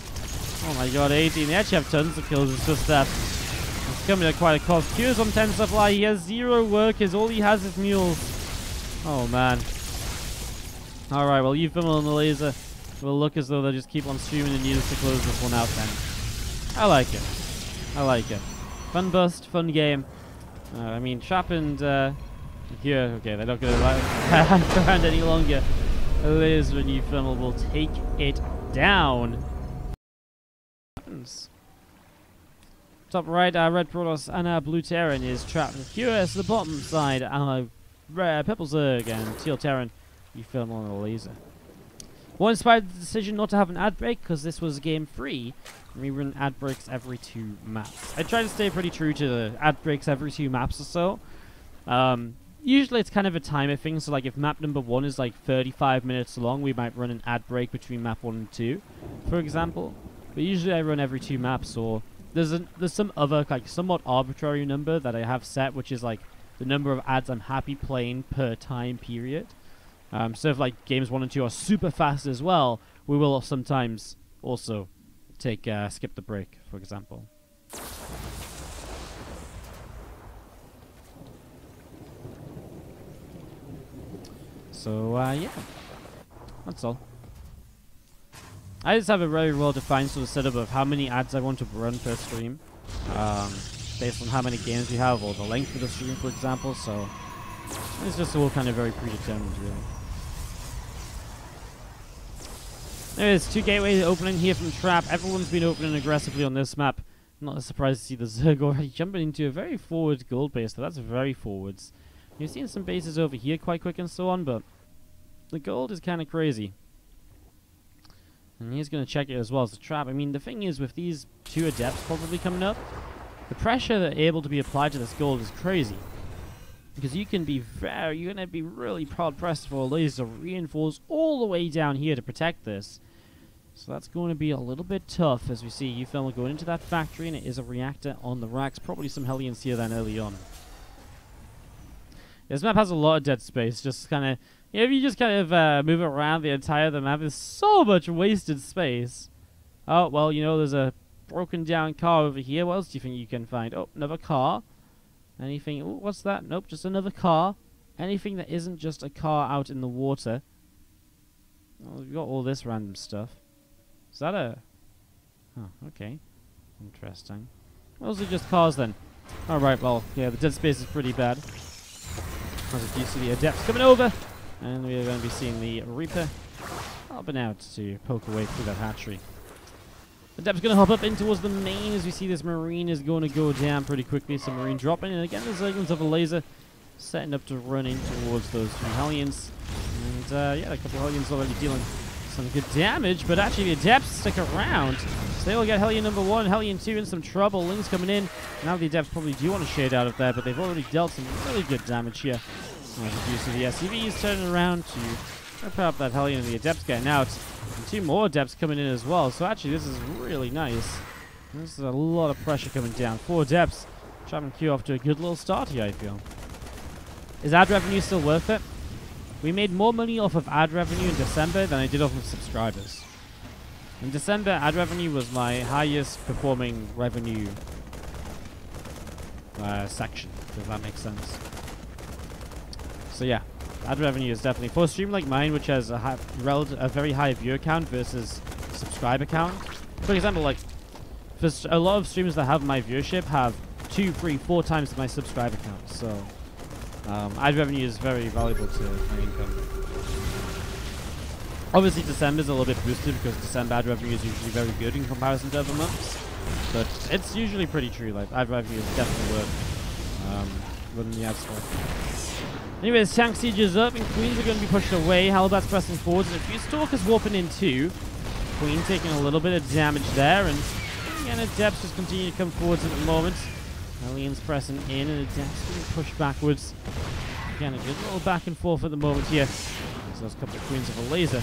oh my god, 18. They actually have tons of kills, it's just that it's coming at quite a cost. Q's on 10 supply, he has 0 workers, all he has is mules. Oh man. Alright, well, uThermal Elazer will look as though they'll just keep on streaming and need us to close this one out then. I like it. I like it. Fun bust, fun game. I mean, Trap and here, okay, they're not going to hang around any longer. Elazer and uThermal will take it down. Top right, Red Protoss and Blue Terran is trapped with QS. The bottom side, Purple Zerg and Teal Terran. uThermal Elazer. What inspired the decision not to have an ad break? Because this was game free, and we run ad breaks every 2 maps. I try to stay pretty true to the ad breaks every 2 maps or so. Usually it's kind of a timer thing, so like if map number 1 is like 35 minutes long, we might run an ad break between map 1 and 2, for example. But usually I run every 2 maps, or there's some other like somewhat arbitrary number that I have set, which is like the number of ads I'm happy playing per time period. So if like games 1 and 2 are super fast as well, we will sometimes also take skip the break, for example. So yeah, that's all. I just have a very well defined sort of setup of how many ads I want to run per stream, based on how many games we have or the length of the stream, for example. So it's just all kind of very predetermined, really. There's 2 gateways opening here from Trap. Everyone's been opening aggressively on this map. Not surprised to see the Zerg already jumping into a very forward gold base, so that's very forwards. You've seen some bases over here quite quick and so on, but the gold is kind of crazy. And he's going to check it as well as the Trap. I mean, the thing is, with these 2 adepts probably coming up, the pressure that able to be applied to this gold is crazy. Because you can be you're going to be really pressed for a laser to reinforce all the way down here to protect this. So that's going to be a little bit tough, as we see uThermal going into that factory, and it is a reactor on the racks. Probably some Hellions here then early on. This map has a lot of dead space, just kind of, you know, if you just kind of move around the entire of the map, there's so much wasted space. Oh, well, you know, there's a broken down car over here. What else do you think you can find? Oh, another car. Anything? Ooh, what's that? Nope, just another car. Anything that isn't just a car out in the water. Well, we've got all this random stuff. Is that a... Oh, okay. Interesting. Those are just cars then. Alright, well, yeah, the dead space is pretty bad. As you see the Adepts coming over. And we are going to be seeing the Reaper hopping out to poke away through that hatchery. The Adept's going to hop up in towards the main as we see this Marine is going to go down pretty quickly. Some Marine dropping. And again, the Zerglings of Elazer setting up to run in towards those 2 Hellions. And yeah, a couple of Hellions already dealing some good damage, but actually the Adepts stick around. So they will get Hellion number 1, Hellion 2 in some trouble. Lings coming in. Now the Adepts probably do want to shade out of there, but they've already dealt some really good damage here. As you see the SCVs turning around to repair up that Hellion, and the Adepts getting out. And 2 more Adepts coming in as well. So actually this is really nice. This is a lot of pressure coming down. 4 Adepts. Trapping Q off to a good little start here, I feel. Is ad revenue still worth it? We made more money off of ad revenue in December than I did off of subscribers. In December, ad revenue was my highest performing revenue section, if that makes sense. So yeah, ad revenue is definitely, for a stream like mine, which has a very high viewer count versus subscriber count. For example, like, for a lot of streams that have my viewership have 2, 3, 4 times my subscriber count, so... ad revenue is very valuable to my income. Obviously, December is a little bit boosted because December ad revenue is usually very good in comparison to other months. But it's usually pretty true. Like, ad revenue is definitely worth running the ads for. Anyways, tank siege is up and queens are going to be pushed away. Halbert's pressing forwards and a few stalkers warping in too. Queen taking a little bit of damage there, and again, Adepts just continue to come forwards at the moment. Alien's pressing in and Adepts getting pushed backwards. Again, a good little back and forth at the moment here. There's those couple of queens of a laser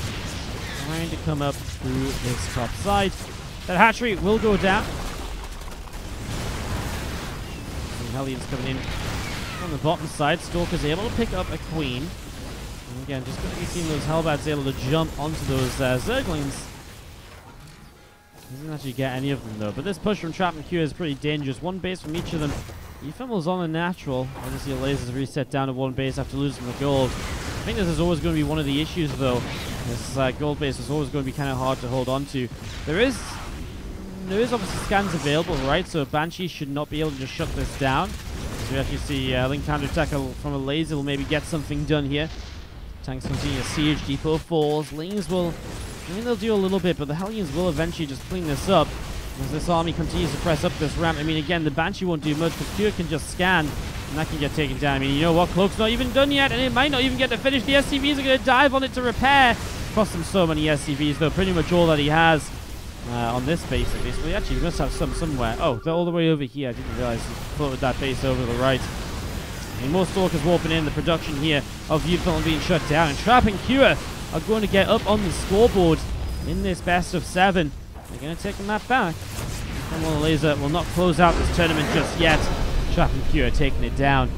trying to come up through this top side. That hatchery will go down. And Hellions coming in on the bottom side. Stalker's able to pick up a queen. And again, just going to be seeing those Hellbats able to jump onto those Zerglings. Doesn't actually get any of them though. But this push from Trap and Q is pretty dangerous. One base from each of them. uThermal's on a natural. Obviously, Elaser's reset down to one base after losing the gold. I think this is always going to be one of the issues though. This gold base is always going to be kind of hard to hold on to. There is obviously scans available, right? So Banshee should not be able to just shut this down. So we actually see Link counterattack from a laser will maybe get something done here. Tanks continue to siege, depot falls. Lings will, I mean, they'll do a little bit, but the Hellions will eventually just clean this up. As this army continues to press up this ramp. I mean, again, the Banshee won't do much because Pure can just scan and that can get taken down. I mean, you know what? Cloak's not even done yet and it might not even get to finish. The SCVs are going to dive on it to repair. Cost him so many SCVs, though. Pretty much all that he has on this base, at least. Well, actually, he must have some somewhere. Oh, they're all the way over here. I didn't realize he floated that base over to the right. And more Stalkers warping in. The production here of uThermal being shut down. And Trap and Cure are going to get up on the scoreboard in this best of 7. They're going to take the map back. uThermal Elazer will not close out this tournament just yet. Trap and Cure taking it down.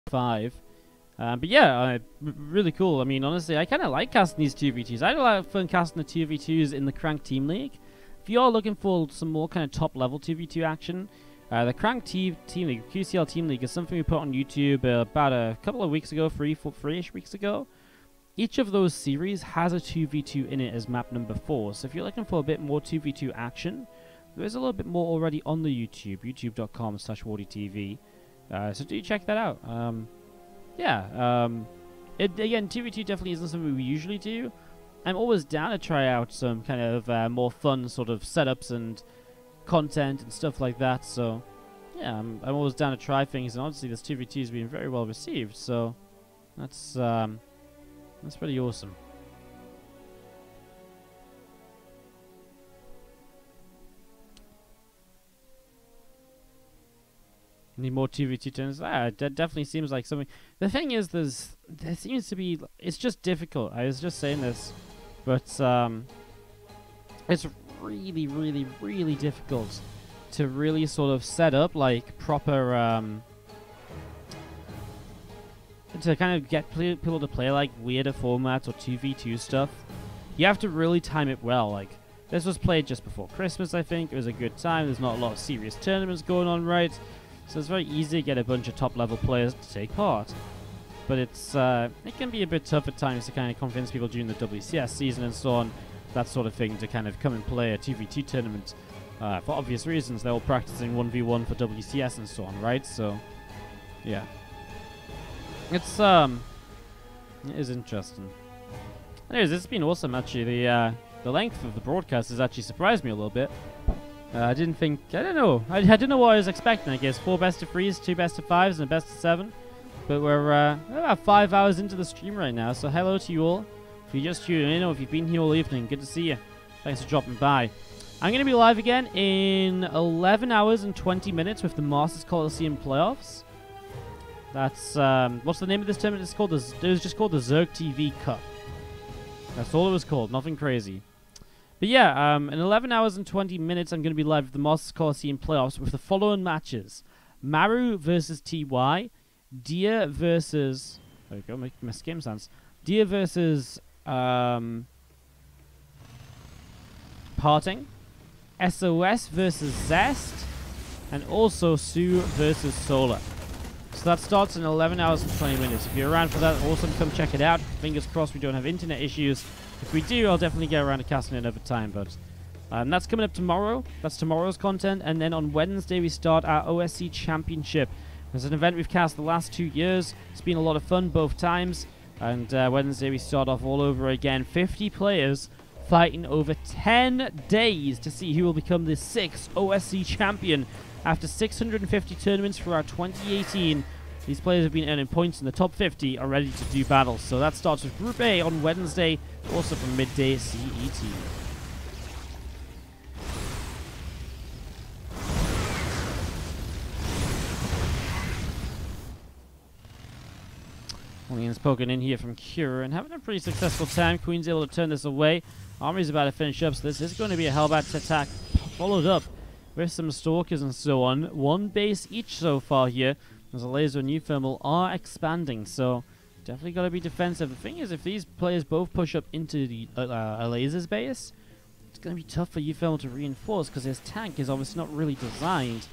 5. But yeah, really cool. I mean, honestly, I kind of like casting these 2v2s. I had a lot of fun casting the 2v2s in the Crank Team League. If you are looking for some more kind of top-level 2v2 action, the Crank Team League, QCL Team League, is something we put on YouTube about a couple of weeks ago, three-ish weeks ago. Each of those series has a 2v2 in it as map number 4. So if you're looking for a bit more 2v2 action, there is a little bit more already on the YouTube, youtube.com/WardiTV. So do check that out. Again, 2v2 definitely isn't something we usually do. I'm always down to try out some kind of more fun sort of setups and content and stuff like that. So, yeah, I'm always down to try things. And honestly, this 2v2 has been very well received. So, that's pretty awesome. Need more 2v2 turns? That definitely seems like something. The thing is, there seems to be. It's just difficult. I was just saying this, but it's really, really, really difficult to really sort of set up like proper to kind of get people to play like weirder formats or 2v2 stuff. You have to really time it well. Like this was played just before Christmas, I think. It was a good time. There's not a lot of serious tournaments going on, right? So it's very easy to get a bunch of top-level players to take part. But it can be a bit tough at times to kind of convince people during the WCS season and so on, that sort of thing, to kind of come and play a 2v2 tournament. For obvious reasons, they're all practicing 1v1 for WCS and so on, right? So, yeah. It is interesting. Anyways, it's been awesome, actually. The length of the broadcast has actually surprised me a little bit. I didn't think, I don't know. I didn't know what I was expecting, I guess. 4 best of 3s, 2 best of 5s, and a best of 7. But we're about 5 hours into the stream right now, so hello to you all. If you just tuned in or if you've been here all evening, good to see you. Thanks for dropping by. I'm going to be live again in 11 hours and 20 minutes with the Masters Coliseum Playoffs. That's, what's the name of this tournament? It was just called the WardiTV Cup. That's all it was called, nothing crazy. But yeah, in 11 hours and 20 minutes, I'm going to be live with the Masters Coliseum Playoffs with the following matches. Maru versus TY. Deer versus... There we go, make my game sounds. Deer versus... Parting. SOS versus Zest. And also Sue versus Solar. So that starts in 11 hours and 20 minutes. If you're around for that, awesome, come check it out. Fingers crossed we don't have internet issues. If we do, I'll definitely get around to casting it over time, but that's coming up tomorrow. That's tomorrow's content, and then on Wednesday we start our OSC Championship. It's an event we've cast the last 2 years. It's been a lot of fun both times, and Wednesday we start off all over again. 50 players fighting over 10 days to see who will become the 6th OSC champion after 650 tournaments throughout 2018. These players have been earning points in the top 50, are ready to do battle. So that starts with Group A on Wednesday, also from midday CET. Williams poking in here from Cure and having a pretty successful time. Queen's able to turn this away. Army's about to finish up, so this is going to be a Hellbat attack, followed up with some Stalkers and so on. One base each so far here, as Elazer and uThermal are expanding, so definitely got to be defensive. The thing is, if these players both push up into the Elazer's base, it's going to be tough for uThermal to reinforce, because his tank is obviously not really designed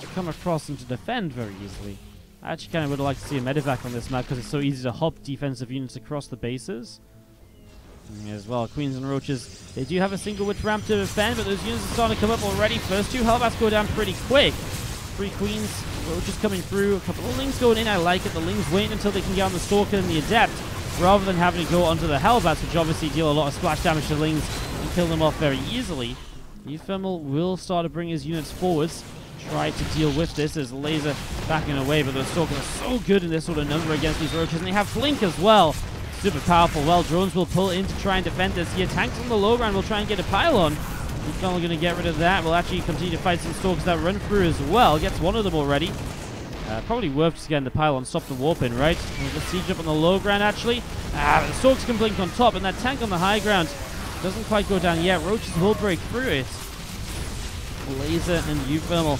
to come across and to defend very easily. I actually kind of would like to see a medevac on this map because it's so easy to hop defensive units across the bases. As well, Queens and Roaches, they do have a single width ramp to defend, but those units are starting to come up already. First two Hellbats go down pretty quick. 3 Queens, Roaches coming through, a couple of Lings going in. I like it. The Lings waiting until they can get on the Stalker and the Adept, rather than having to go onto the Hellbats, which obviously deal a lot of splash damage to Lings and kill them off very easily. uThermal will start to bring his units forwards, try to deal with this as Elazer backing away, but the Stalkers are so good in this sort of number against these Roaches, and they have Flink as well. Super powerful. Well, drones will pull in to try and defend this here. Tanks on the low ground will try and get a pylon. uThermal going to get rid of that. Will actually continue to fight some Stalkers that run through as well. Gets one of them already. Probably worth just getting the pylon, stop the warp in, right? The siege up on the low ground, actually. The Stalkers can blink on top, and that tank on the high ground doesn't quite go down yet. Roaches will break through it. Elazer and uThermal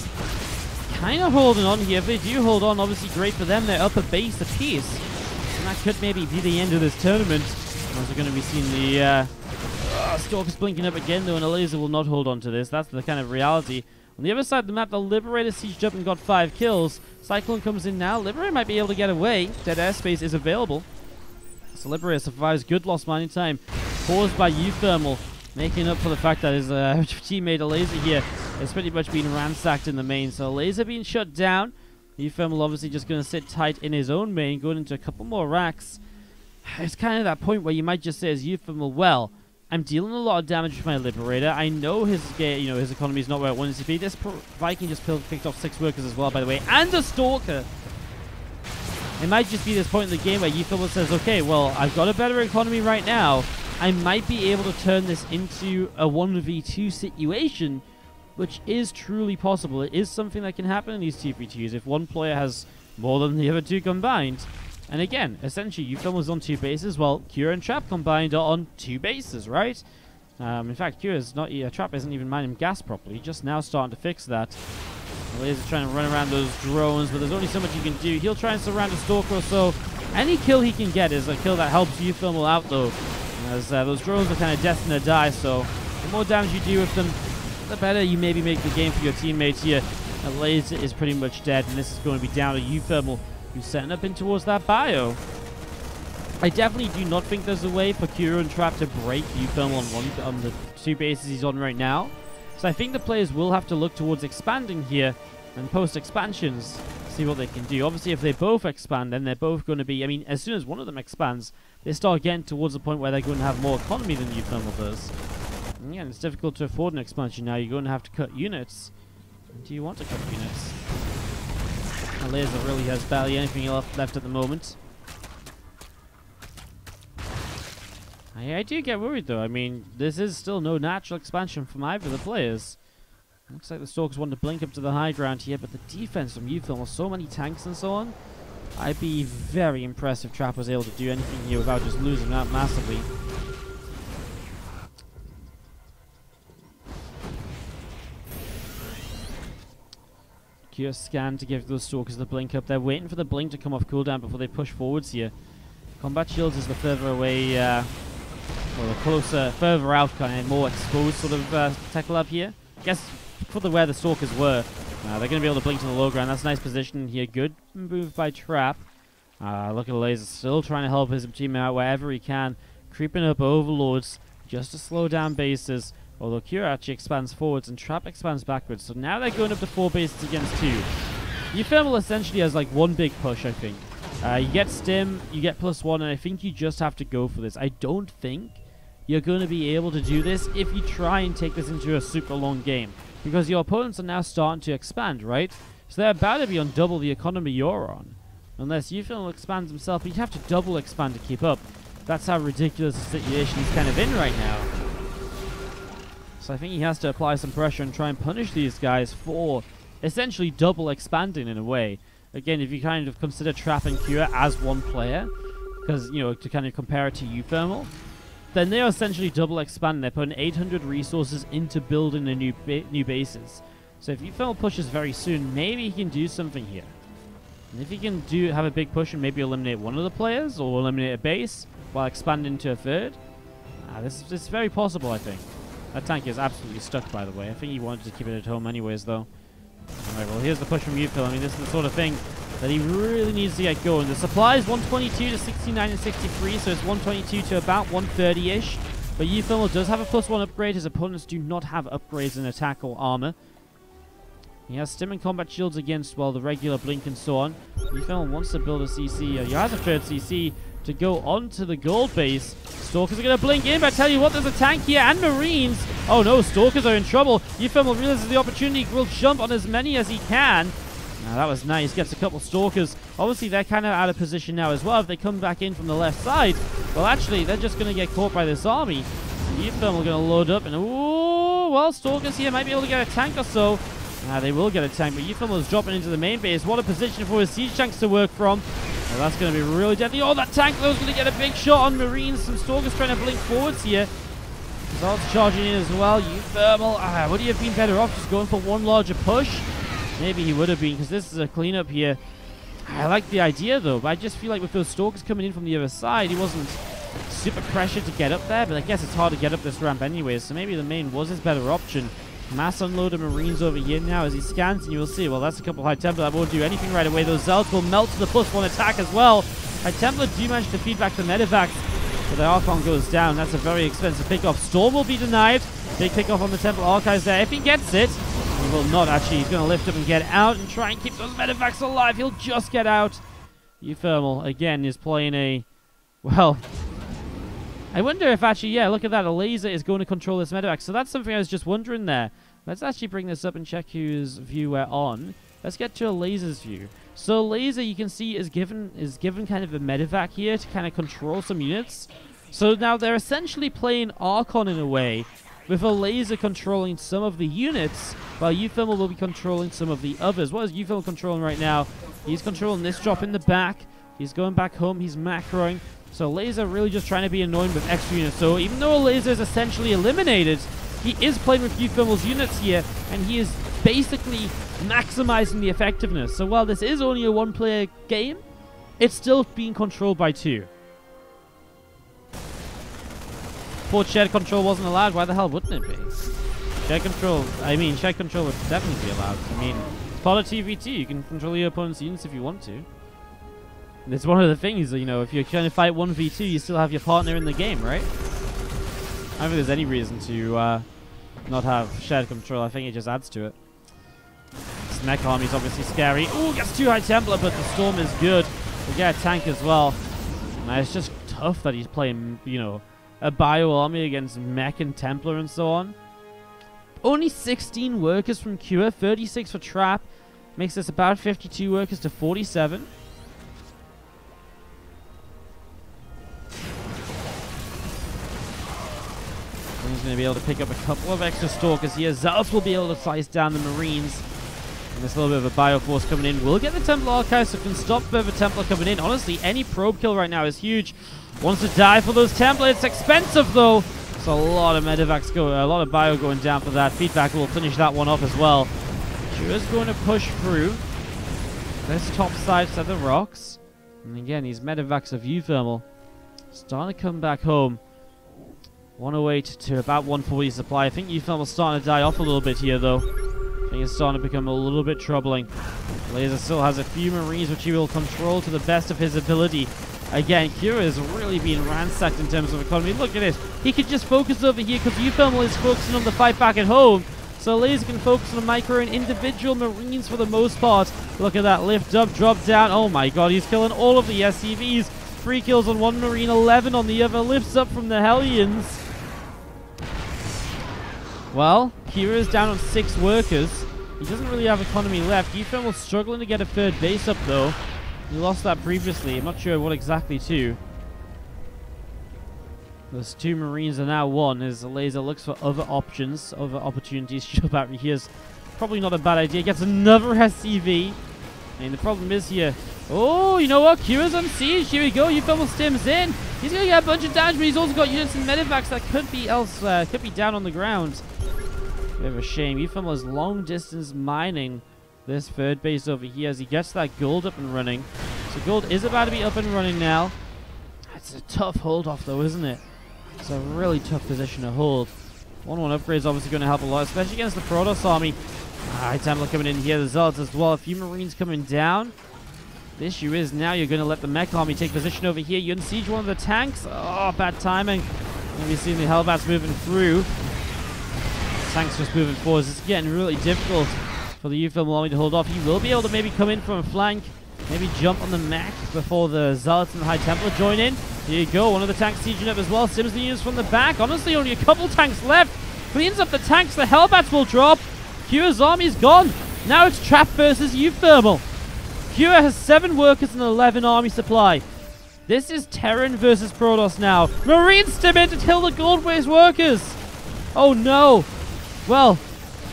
kind of holding on here. If they do hold on, obviously great for them. They're up a base apiece. And that could maybe be the end of this tournament. As we're going to be seeing the Stalkers blinking up again, though, and Elazer will not hold on to this. That's the kind of reality. On the other side of the map, the Liberator sieged up and got 5 kills. Cyclone comes in now. Liberator might be able to get away. Dead airspace is available. So Liberator survives. Good lost mining time. Paused by uThermal, making up for the fact that his teammate Elazer here has pretty much been ransacked in the main. So Elazer being shut down. uThermal obviously just going to sit tight in his own main, going into a couple more racks. It's kind of that point where you might just say as uThermal, well, I'm dealing a lot of damage with my Liberator. I know his economy is not where it wants to be. This Viking just picked off 6 workers as well, by the way, and a Stalker. It might just be this point in the game where uThermal says, okay, well, I've got a better economy right now. I might be able to turn this into a 1v2 situation, which is truly possible. It is something that can happen in these 2v2s if one player has more than the other two combined. And again, essentially, uThermal's on 2 bases, while Cure and Trap combined are on 2 bases, right? In fact, Trap isn't even mining gas properly, just now starting to fix that. Elazer's trying to run around those drones, but there's only so much you can do. He'll try and surround a Stalker or so. Any kill he can get is a kill that helps uThermal out, though, as those drones are kind of destined to die, so the more damage you do with them, the better you maybe make the game for your teammates here. Elazer is pretty much dead, and this is going to be down to uThermal, who's setting up in towards that bio. I definitely do not think there's a way for Cure and Trap to break uThermal on the 2 bases he's on right now. So I think the players will have to look towards expanding here and post-expansions, see what they can do. Obviously, if they both expand, then they're both going to be, I mean, as soon as one of them expands, they start getting towards the point where they're going to have more economy than uThermal does. And yeah, it's difficult to afford an expansion now. You're going to have to cut units. Do you want to cut units? Elazer really has barely anything left at the moment. I do get worried, though. I mean, this is still no natural expansion from either of the players. Looks like the Stalkers want to blink up to the high ground here, but the defense from uThermal, so many tanks and so on. I'd be very impressed if Trap was able to do anything here without just losing out massively. Cure scan to give those Stalkers the blink up. They're waiting for the blink to come off cooldown before they push forwards here. Combat shields is the further away, or the closer, further out, kind of more exposed sort of tech lab here. I guess for where the Stalkers were, they're going to be able to blink to the low ground. That's a nice position here. Good move by Trap. Look at Elazer still trying to help his team out wherever he can. Creeping up Overlords just to slow down bases. Although Cure actually expands forwards and Trap expands backwards. So now they're going up to 4 bases against 2. uThermal essentially has like one big push, I think. You get Stim, you get +1, and I think you just have to go for this. I don't think you're going to be able to do this if you try and take this into a super long game. Because your opponents are now starting to expand, right? So they're about to be on double the economy you're on. Unless uThermal expands himself, he'd have to double expand to keep up. That's how ridiculous the situation he's kind of in right now. So I think he has to apply some pressure and try and punish these guys for essentially double expanding in a way. Again, if you kind of consider Trap and Cure as one player, because, you know, to kind of compare it to uThermal, then they're essentially double expanding. They're putting 800 resources into building a new bases. So if uThermal pushes very soon, maybe he can do something here. And if he can have a big push and maybe eliminate one of the players or eliminate a base while expanding to a third, this is very possible, I think. That tank is absolutely stuck, by the way. I think he wanted to keep it at home anyways, though. Alright, well, here's the push from uThermal. I mean, this is the sort of thing that he really needs to get going. The supply is 122 to 69 and 63, so it's 122 to about 130-ish. But uThermal does have a +1 upgrade. His opponents do not have upgrades in attack or armor. He has stim and combat shields against, well, the regular blink and so on. uThermal wants to build a CC. He has a third CC to go onto the gold base. Stalkers are going to blink in, but I tell you what, there's a tank here and Marines. Oh no, Stalkers are in trouble. uThermal realizes the opportunity, will jump on as many as he can. Now that was nice, gets a couple Stalkers. Obviously they're kind of out of position now as well. If they come back in from the left side, well actually they're just going to get caught by this army. uThermal going to load up and, ooh, well, Stalkers here might be able to get a tank or so. They will get a tank, but uThermal is dropping into the main base. What a position for his siege tanks to work from. Well, that's going to be really deadly. Oh, that tank though is going to get a big shot on Marines. Some Stalkers trying to blink forwards here. Results charging in as well. uThermal, would he have been better off just going for one larger push? Maybe he would have been, because this is a cleanup here. I like the idea though, but I just feel like with those Stalkers coming in from the other side, he wasn't super pressured to get up there, but I guess it's hard to get up this ramp anyway, so maybe the main was his better option. Mass unload of Marines over here now as he scans, and you will see, well, that's a couple of High Templar that won't do anything right away. Those Zealots will melt to the +1 attack as well. High Templar do manage to feed back the Medivacs, but the Archon goes down. That's a very expensive pickoff. Storm will be denied. Big pickoff on the Templar Archives there. If he gets it, he will not actually. He's going to lift up and get out and try and keep those Medivacs alive. He'll just get out. uThermal, again, is playing a, well, I wonder if actually, yeah, look at that. Elazer is going to control this medevac. So that's something I was just wondering there. Let's actually bring this up and check whose view we're on. Let's get to Elazer's view. So Elazer, you can see, is given kind of a medevac here to kind of control some units. So now they're essentially playing Archon in a way, with Elazer controlling some of the units, while uThermal will be controlling some of the others. What is uThermal controlling right now? He's controlling this drop in the back. He's going back home. He's macroing. So Elazer really just trying to be annoying with extra units. So even though Elazer is essentially eliminated, he is playing with uThermal's units here, and he is basically maximizing the effectiveness. So while this is only a one-player game, it's still being controlled by two. Port shared control wasn't allowed. Why the hell wouldn't it be? Shared control would definitely be allowed. I mean, it's part of TVT. You can control your opponent's units if you want to. And it's one of the things, you know, if you're trying to fight 1v2, you still have your partner in the game, right? I don't think there's any reason to not have shared control. I think it just adds to it. This mech army is obviously scary. Ooh, gets 2 High Templar, but the Storm is good. We get a tank as well. And it's just tough that he's playing, you know, a bio army against mech and Templar and so on. Only 16 workers from Cure, 36 for Trap. Makes this about 52 workers to 47. He's going to be able to pick up a couple of extra Stalkers here. Zealots will be able to slice down the Marines. And this little bit of a Bioforce coming in will get the Templar Archives, so can stop further Templar coming in. Honestly, any probe kill right now is huge. Wants to die for those Templar. It's expensive, though. So a lot of Medivacs a lot of Bio going down for that. Feedback will finish that one off as well. Just going to push through this top side to the rocks. And again, these Medivacs of uThermal starting to come back home. 108 to about 140 supply. I think uThermal's starting to die off a little bit here, though. I think it's starting to become a little bit troubling. Elazer still has a few Marines, which he will control to the best of his ability. Again, Kira is really being ransacked in terms of economy. Look at this. He could just focus over here because uThermal is focusing on the fight back at home. So Elazer can focus on the micro and individual Marines for the most part. Look at that. Lift up, drop down. Oh my god, he's killing all of the SCVs. 3 kills on one Marine, 11 on the other. Lifts up from the Hellions. Well, Kira is down on 6 workers. He doesn't really have economy left. uThermal's struggling to get a third base up, though. He lost that previously. I'm not sure what exactly to. Those 2 Marines are now 1 as Elazer looks for other options, other opportunities. Shove battery here is probably not a bad idea. Gets another SCV. And the problem is here. Oh, you know what? Kira's on siege. Here we go. uThermal stims in. He's going to get a bunch of damage, but he's also got units and medivacs that could be elsewhere. Could be down on the ground. Bit of a shame. uThermal is long distance mining this third base over here as he gets that gold up and running. So gold is about to be up and running now. It's a tough hold off though, isn't it? It's a really tough position to hold. 1-1 upgrade is obviously going to help a lot, especially against the Protoss army. Templar coming in here, the Zealots as well. A few Marines coming down. The issue is now you're going to let the mech army take position over here. You unsiege one of the tanks. Oh, bad timing. And we've seen the Hellbats moving through. Tanks just moving forward. It's getting really difficult for the uThermal army to hold off. He will be able to maybe come in from a flank. Maybe jump on the mech before the Zealots and the High Templar join in. Here you go. One of the tanks sieging up as well. Sims the units from the back. Honestly, only a couple tanks left. Cleans up the tanks. The Hellbats will drop. Kira's army is gone. Now it's Trap versus uThermal. Kira has 7 workers and 11 army supply. This is Terran versus Protoss now. Marines stim in to kill the gold-based workers. Oh no. Well,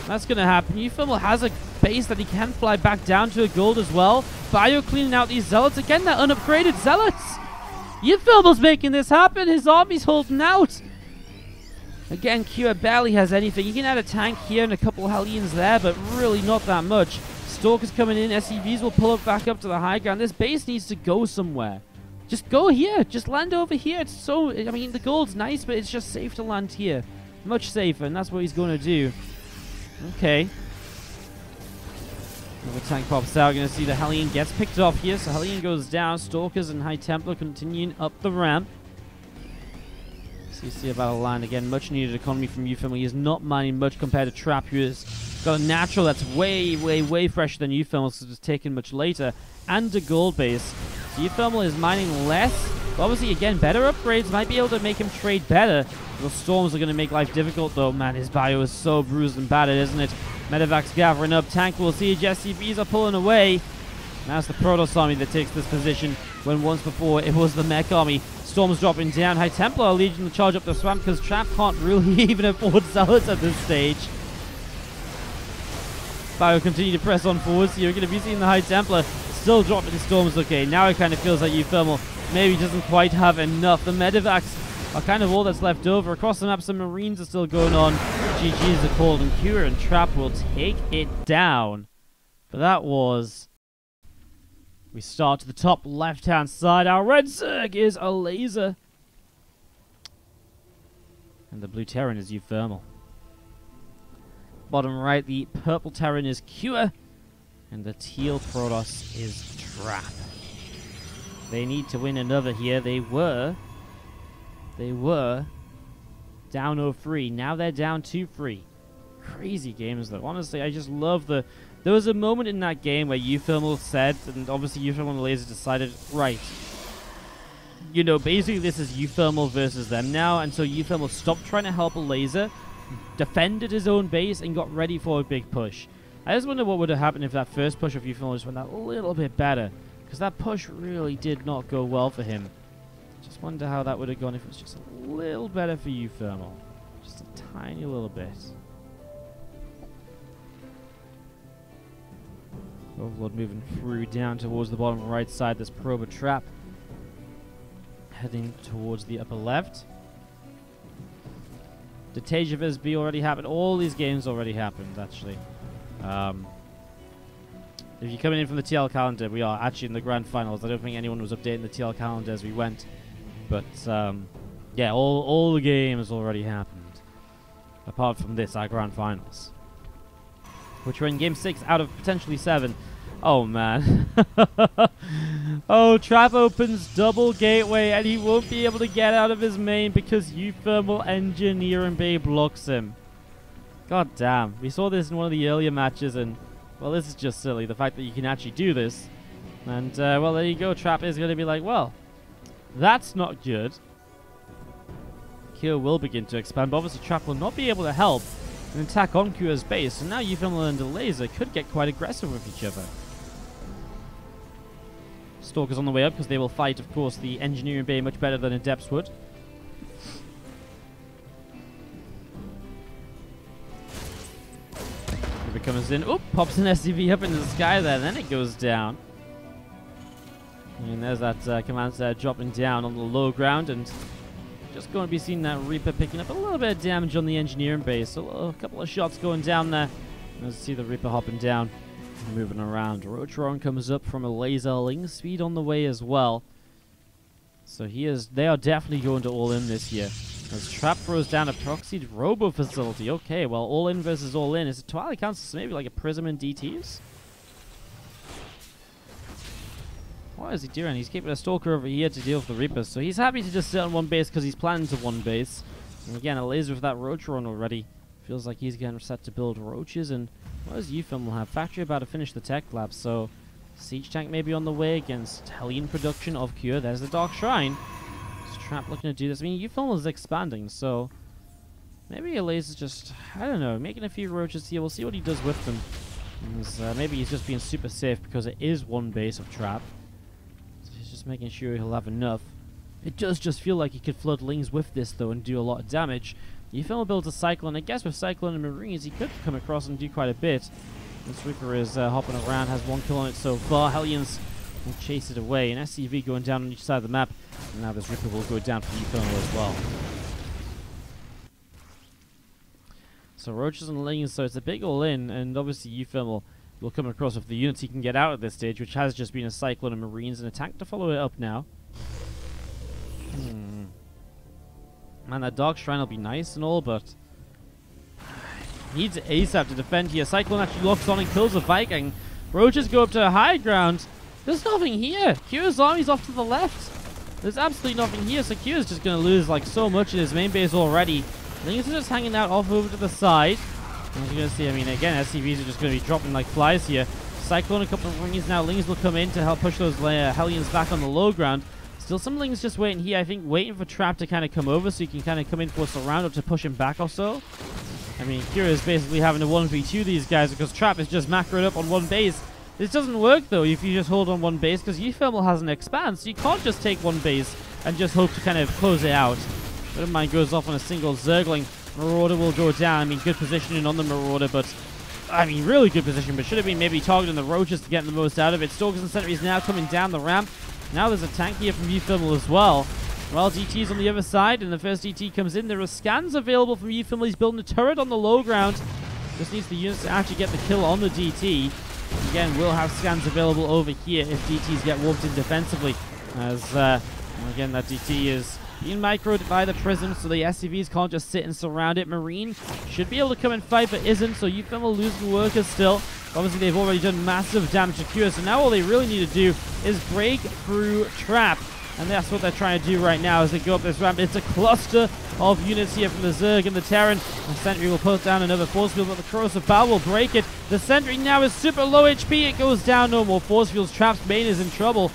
that's going to happen. uThermal has a base that he can fly back down to a gold as well. Bio cleaning out these Zealots. Again, they're unupgraded Zealots. uThermal's making this happen. His army's holding out. Again, Kira barely has anything. You can add a tank here and a couple of Hellions there, but really not that much. Stalkers coming in. SCVs will pull up back up to the high ground. This base needs to go somewhere. Just go here. Just land over here. It's so... I mean, the gold's nice, but it's just safe to land here. Much safer, and that's what he's going to do. Okay. Another tank pops out. Going to see the Hellion gets picked off here. So Hellion goes down. Stalkers and High Templar continuing up the ramp. CC about to land again. Much needed economy from uThermal. He is not mining much compared to Trap, who has got a natural that's way, way, way fresher than uThermal, so it's taken much later. And a gold base. So uThermal is mining less. But obviously, again, better upgrades might be able to make him trade better. The storms are going to make life difficult, though. Man, his bio is so bruised and battered, isn't it? Medevac's gathering up. Tank will siege. SCVs are pulling away. Now it's the Protoss army that takes this position, when once before it was the mech army. Storms dropping down. High Templar are leading the charge up the swamp because Trap can't really even afford Zealots at this stage. Bio continue to press on forwards. You're going to be seeing the High Templar still dropping storms. Okay, now it kind of feels like uThermal maybe doesn't quite have enough. The Medivacs are kind of all that's left over. Across the map, some Marines are still going on. GG's are called, and Kira and Trap will take it down. But that was... We start to the top left-hand side. Our red Zerg is Elazer. And the blue Terran is uThermal. Bottom right, the purple Terran is Kira. And the teal Protoss is Trap. They need to win another here. They were down 0-3. Now they're down 2-3. Crazy games, though. Honestly, I just love the... There was a moment in that game where uThermal said, and obviously uThermal and Elazer decided, right, you know, basically this is uThermal versus them now, and so uThermal stopped trying to help Elazer, defended his own base, and got ready for a big push. I just wonder what would have happened if that first push of uThermal just went a little bit better, because that push really did not go well for him. Just wonder how that would have gone if it was just a little better for uThermal. Just a tiny little bit. Overlord moving through down towards the bottom right side. This Prober Trap heading towards the upper left. Did Tejavis B already happen? All these games already happened, actually. If you're coming in from the TL calendar, we are actually in the grand finals. I don't think anyone was updating the TL calendar as we went. But, yeah, all the games already happened. Apart from this, our grand finals. Which we're in game 6 out of potentially 7. Oh, man. Oh, Trap opens double gateway, and he won't be able to get out of his main because uThermal Engineering Bay blocks him. God damn. We saw this in one of the earlier matches, and, well, this is just silly. The fact that you can actually do this. And, well, there you go. Trap is going to be like, well, that's not good. Kill will begin to expand, but obviously Trap will not be able to help an attack on Kira's base, so now uThermal and Elazer could get quite aggressive with each other. Stalkers on the way up because they will fight, of course, the engineering bay much better than Adepts would. Reaper comes in. Oop! Pops an SCV up into the sky there. Then it goes down. And there's that command center dropping down on the low ground, and just going to be seeing that Reaper picking up a little bit of damage on the engineering base. So a couple of shots going down there. Let's see the Reaper hopping down, moving around. Roachron comes up from a laser. Ling speed on the way as well. So they are definitely going to all in this year. As Trap throws down a proxied robo facility. Okay, well, all in versus all in. Is it Twilight Council? So maybe like a Prism and DTs? What is he doing? He's keeping a Stalker over here to deal with the Reapers. So he's happy to just sit on one base because he's planning to one base. And again, a laser with that Roachron already. Feels like he's getting set to build Roaches. And what does uThermal have? Factory about to finish the tech lab. So Siege Tank maybe on the way against Hellion production of Cure. There's the Dark Shrine. Is Trap looking to do this? I mean, uThermal is expanding. So maybe a laser just, I don't know, making a few Roaches here. We'll see what he does with them. Maybe he's just being super safe because it is one base of Trap. Just making sure he'll have enough. It does just feel like he could flood Lings with this though and do a lot of damage. uThermal builds a Cyclone. I guess with Cyclone and Marines he could come across and do quite a bit. This Reaper is hopping around, has 1 kill on it so far. Hellions will chase it away. An SCV going down on each side of the map. And now this Reaper will go down for uThermal as well. So Roaches and Lings, so it's a big all-in, and obviously uThermal will come across with the units he can get out at this stage, which has just been a Cyclone and Marines and a tank to follow it up now. Man, that Dark Shrine will be nice and all, but needs ASAP to defend here. Cyclone actually locks on and kills a Viking. Roaches go up to a high ground. There's nothing here. Q's army's off to the left. There's absolutely nothing here, so Q's just going to lose like so much in his main base already. Lings are just hanging out off over to the side. As you're going to see, I mean, again, SCVs are just going to be dropping like flies here. Cyclone, a couple of Rings now. Lings will come in to help push those Hellions back on the low ground. Still some Lings just waiting here, I think, waiting for Trap to kind of come over so you can kind of come in for a surround or to push him back or so. I mean, Kira is basically having to 1v2 these guys because Trap is just macroed up on one base. This doesn't work, though, if you just hold on one base because uThermal has an expand, so you can't just take one base and just hope to kind of close it out. But mine goes off on a single Zergling. Marauder will go down. I mean, good positioning on the Marauder, but I mean, really good position, but should have been maybe targeting the Roaches to get the most out of it. Stalkers and Sentries now coming down the ramp. Now there's a tank here from uThermal as well. Well, DT's on the other side, and the first DT comes in. There are scans available from uThermal. He's building a turret on the low ground. Just needs the units to actually get the kill on the DT. Again, we'll have scans available over here if DTs get warped in defensively. As, again, that DT is being microed by the Prism, so the SCVs can't just sit and surround it. Marine should be able to come and fight, but isn't, so uThermal losing workers still. Obviously, they've already done massive damage to Cure, so now all they really need to do is break through Trap. And that's what they're trying to do right now as they go up this ramp. It's a cluster of units here from the Zerg and the Terran. The Sentry will put down another force field, but the Corrosive Bow will break it. The Sentry now is super low HP. It goes down. No more force fields. Trap's main is in trouble.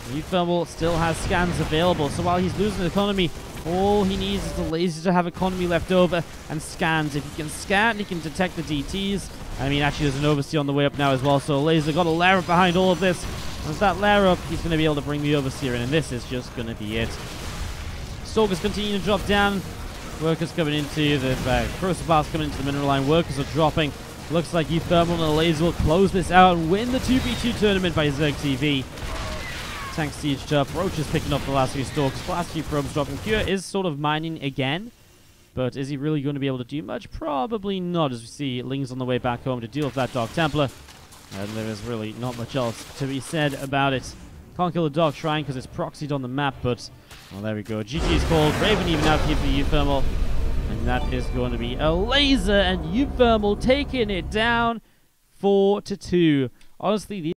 uThermal still has scans available, so while he's losing economy, all he needs is the laser to have economy left over and scans. If he can scan, he can detect the DTs. I mean, actually, there's an Overseer on the way up now as well, so Laser got a lair up behind all of this. As that lair up, he's going to be able to bring the Overseer in, and this is just going to be it. Stalkers continue to drop down. Workers coming into the Corrosive Bars coming into the mineral line. Workers are dropping. Looks like uThermal and Elazer will close this out and win the 2v2 tournament by WardiTV. Tank sieged up. Roach is picking up the last few Stalkers. Last few probes dropping. Cure is sort of mining again. But is he really going to be able to do much? Probably not, as we see Ling's on the way back home to deal with that Dark Templar. And there is really not much else to be said about it. Can't kill the Dark Shrine because it's proxied on the map, but well, there we go. GG is called. Raven even out here for uThermal. And that is going to be Elazer, and uThermal taking it down 4-2. Honestly, these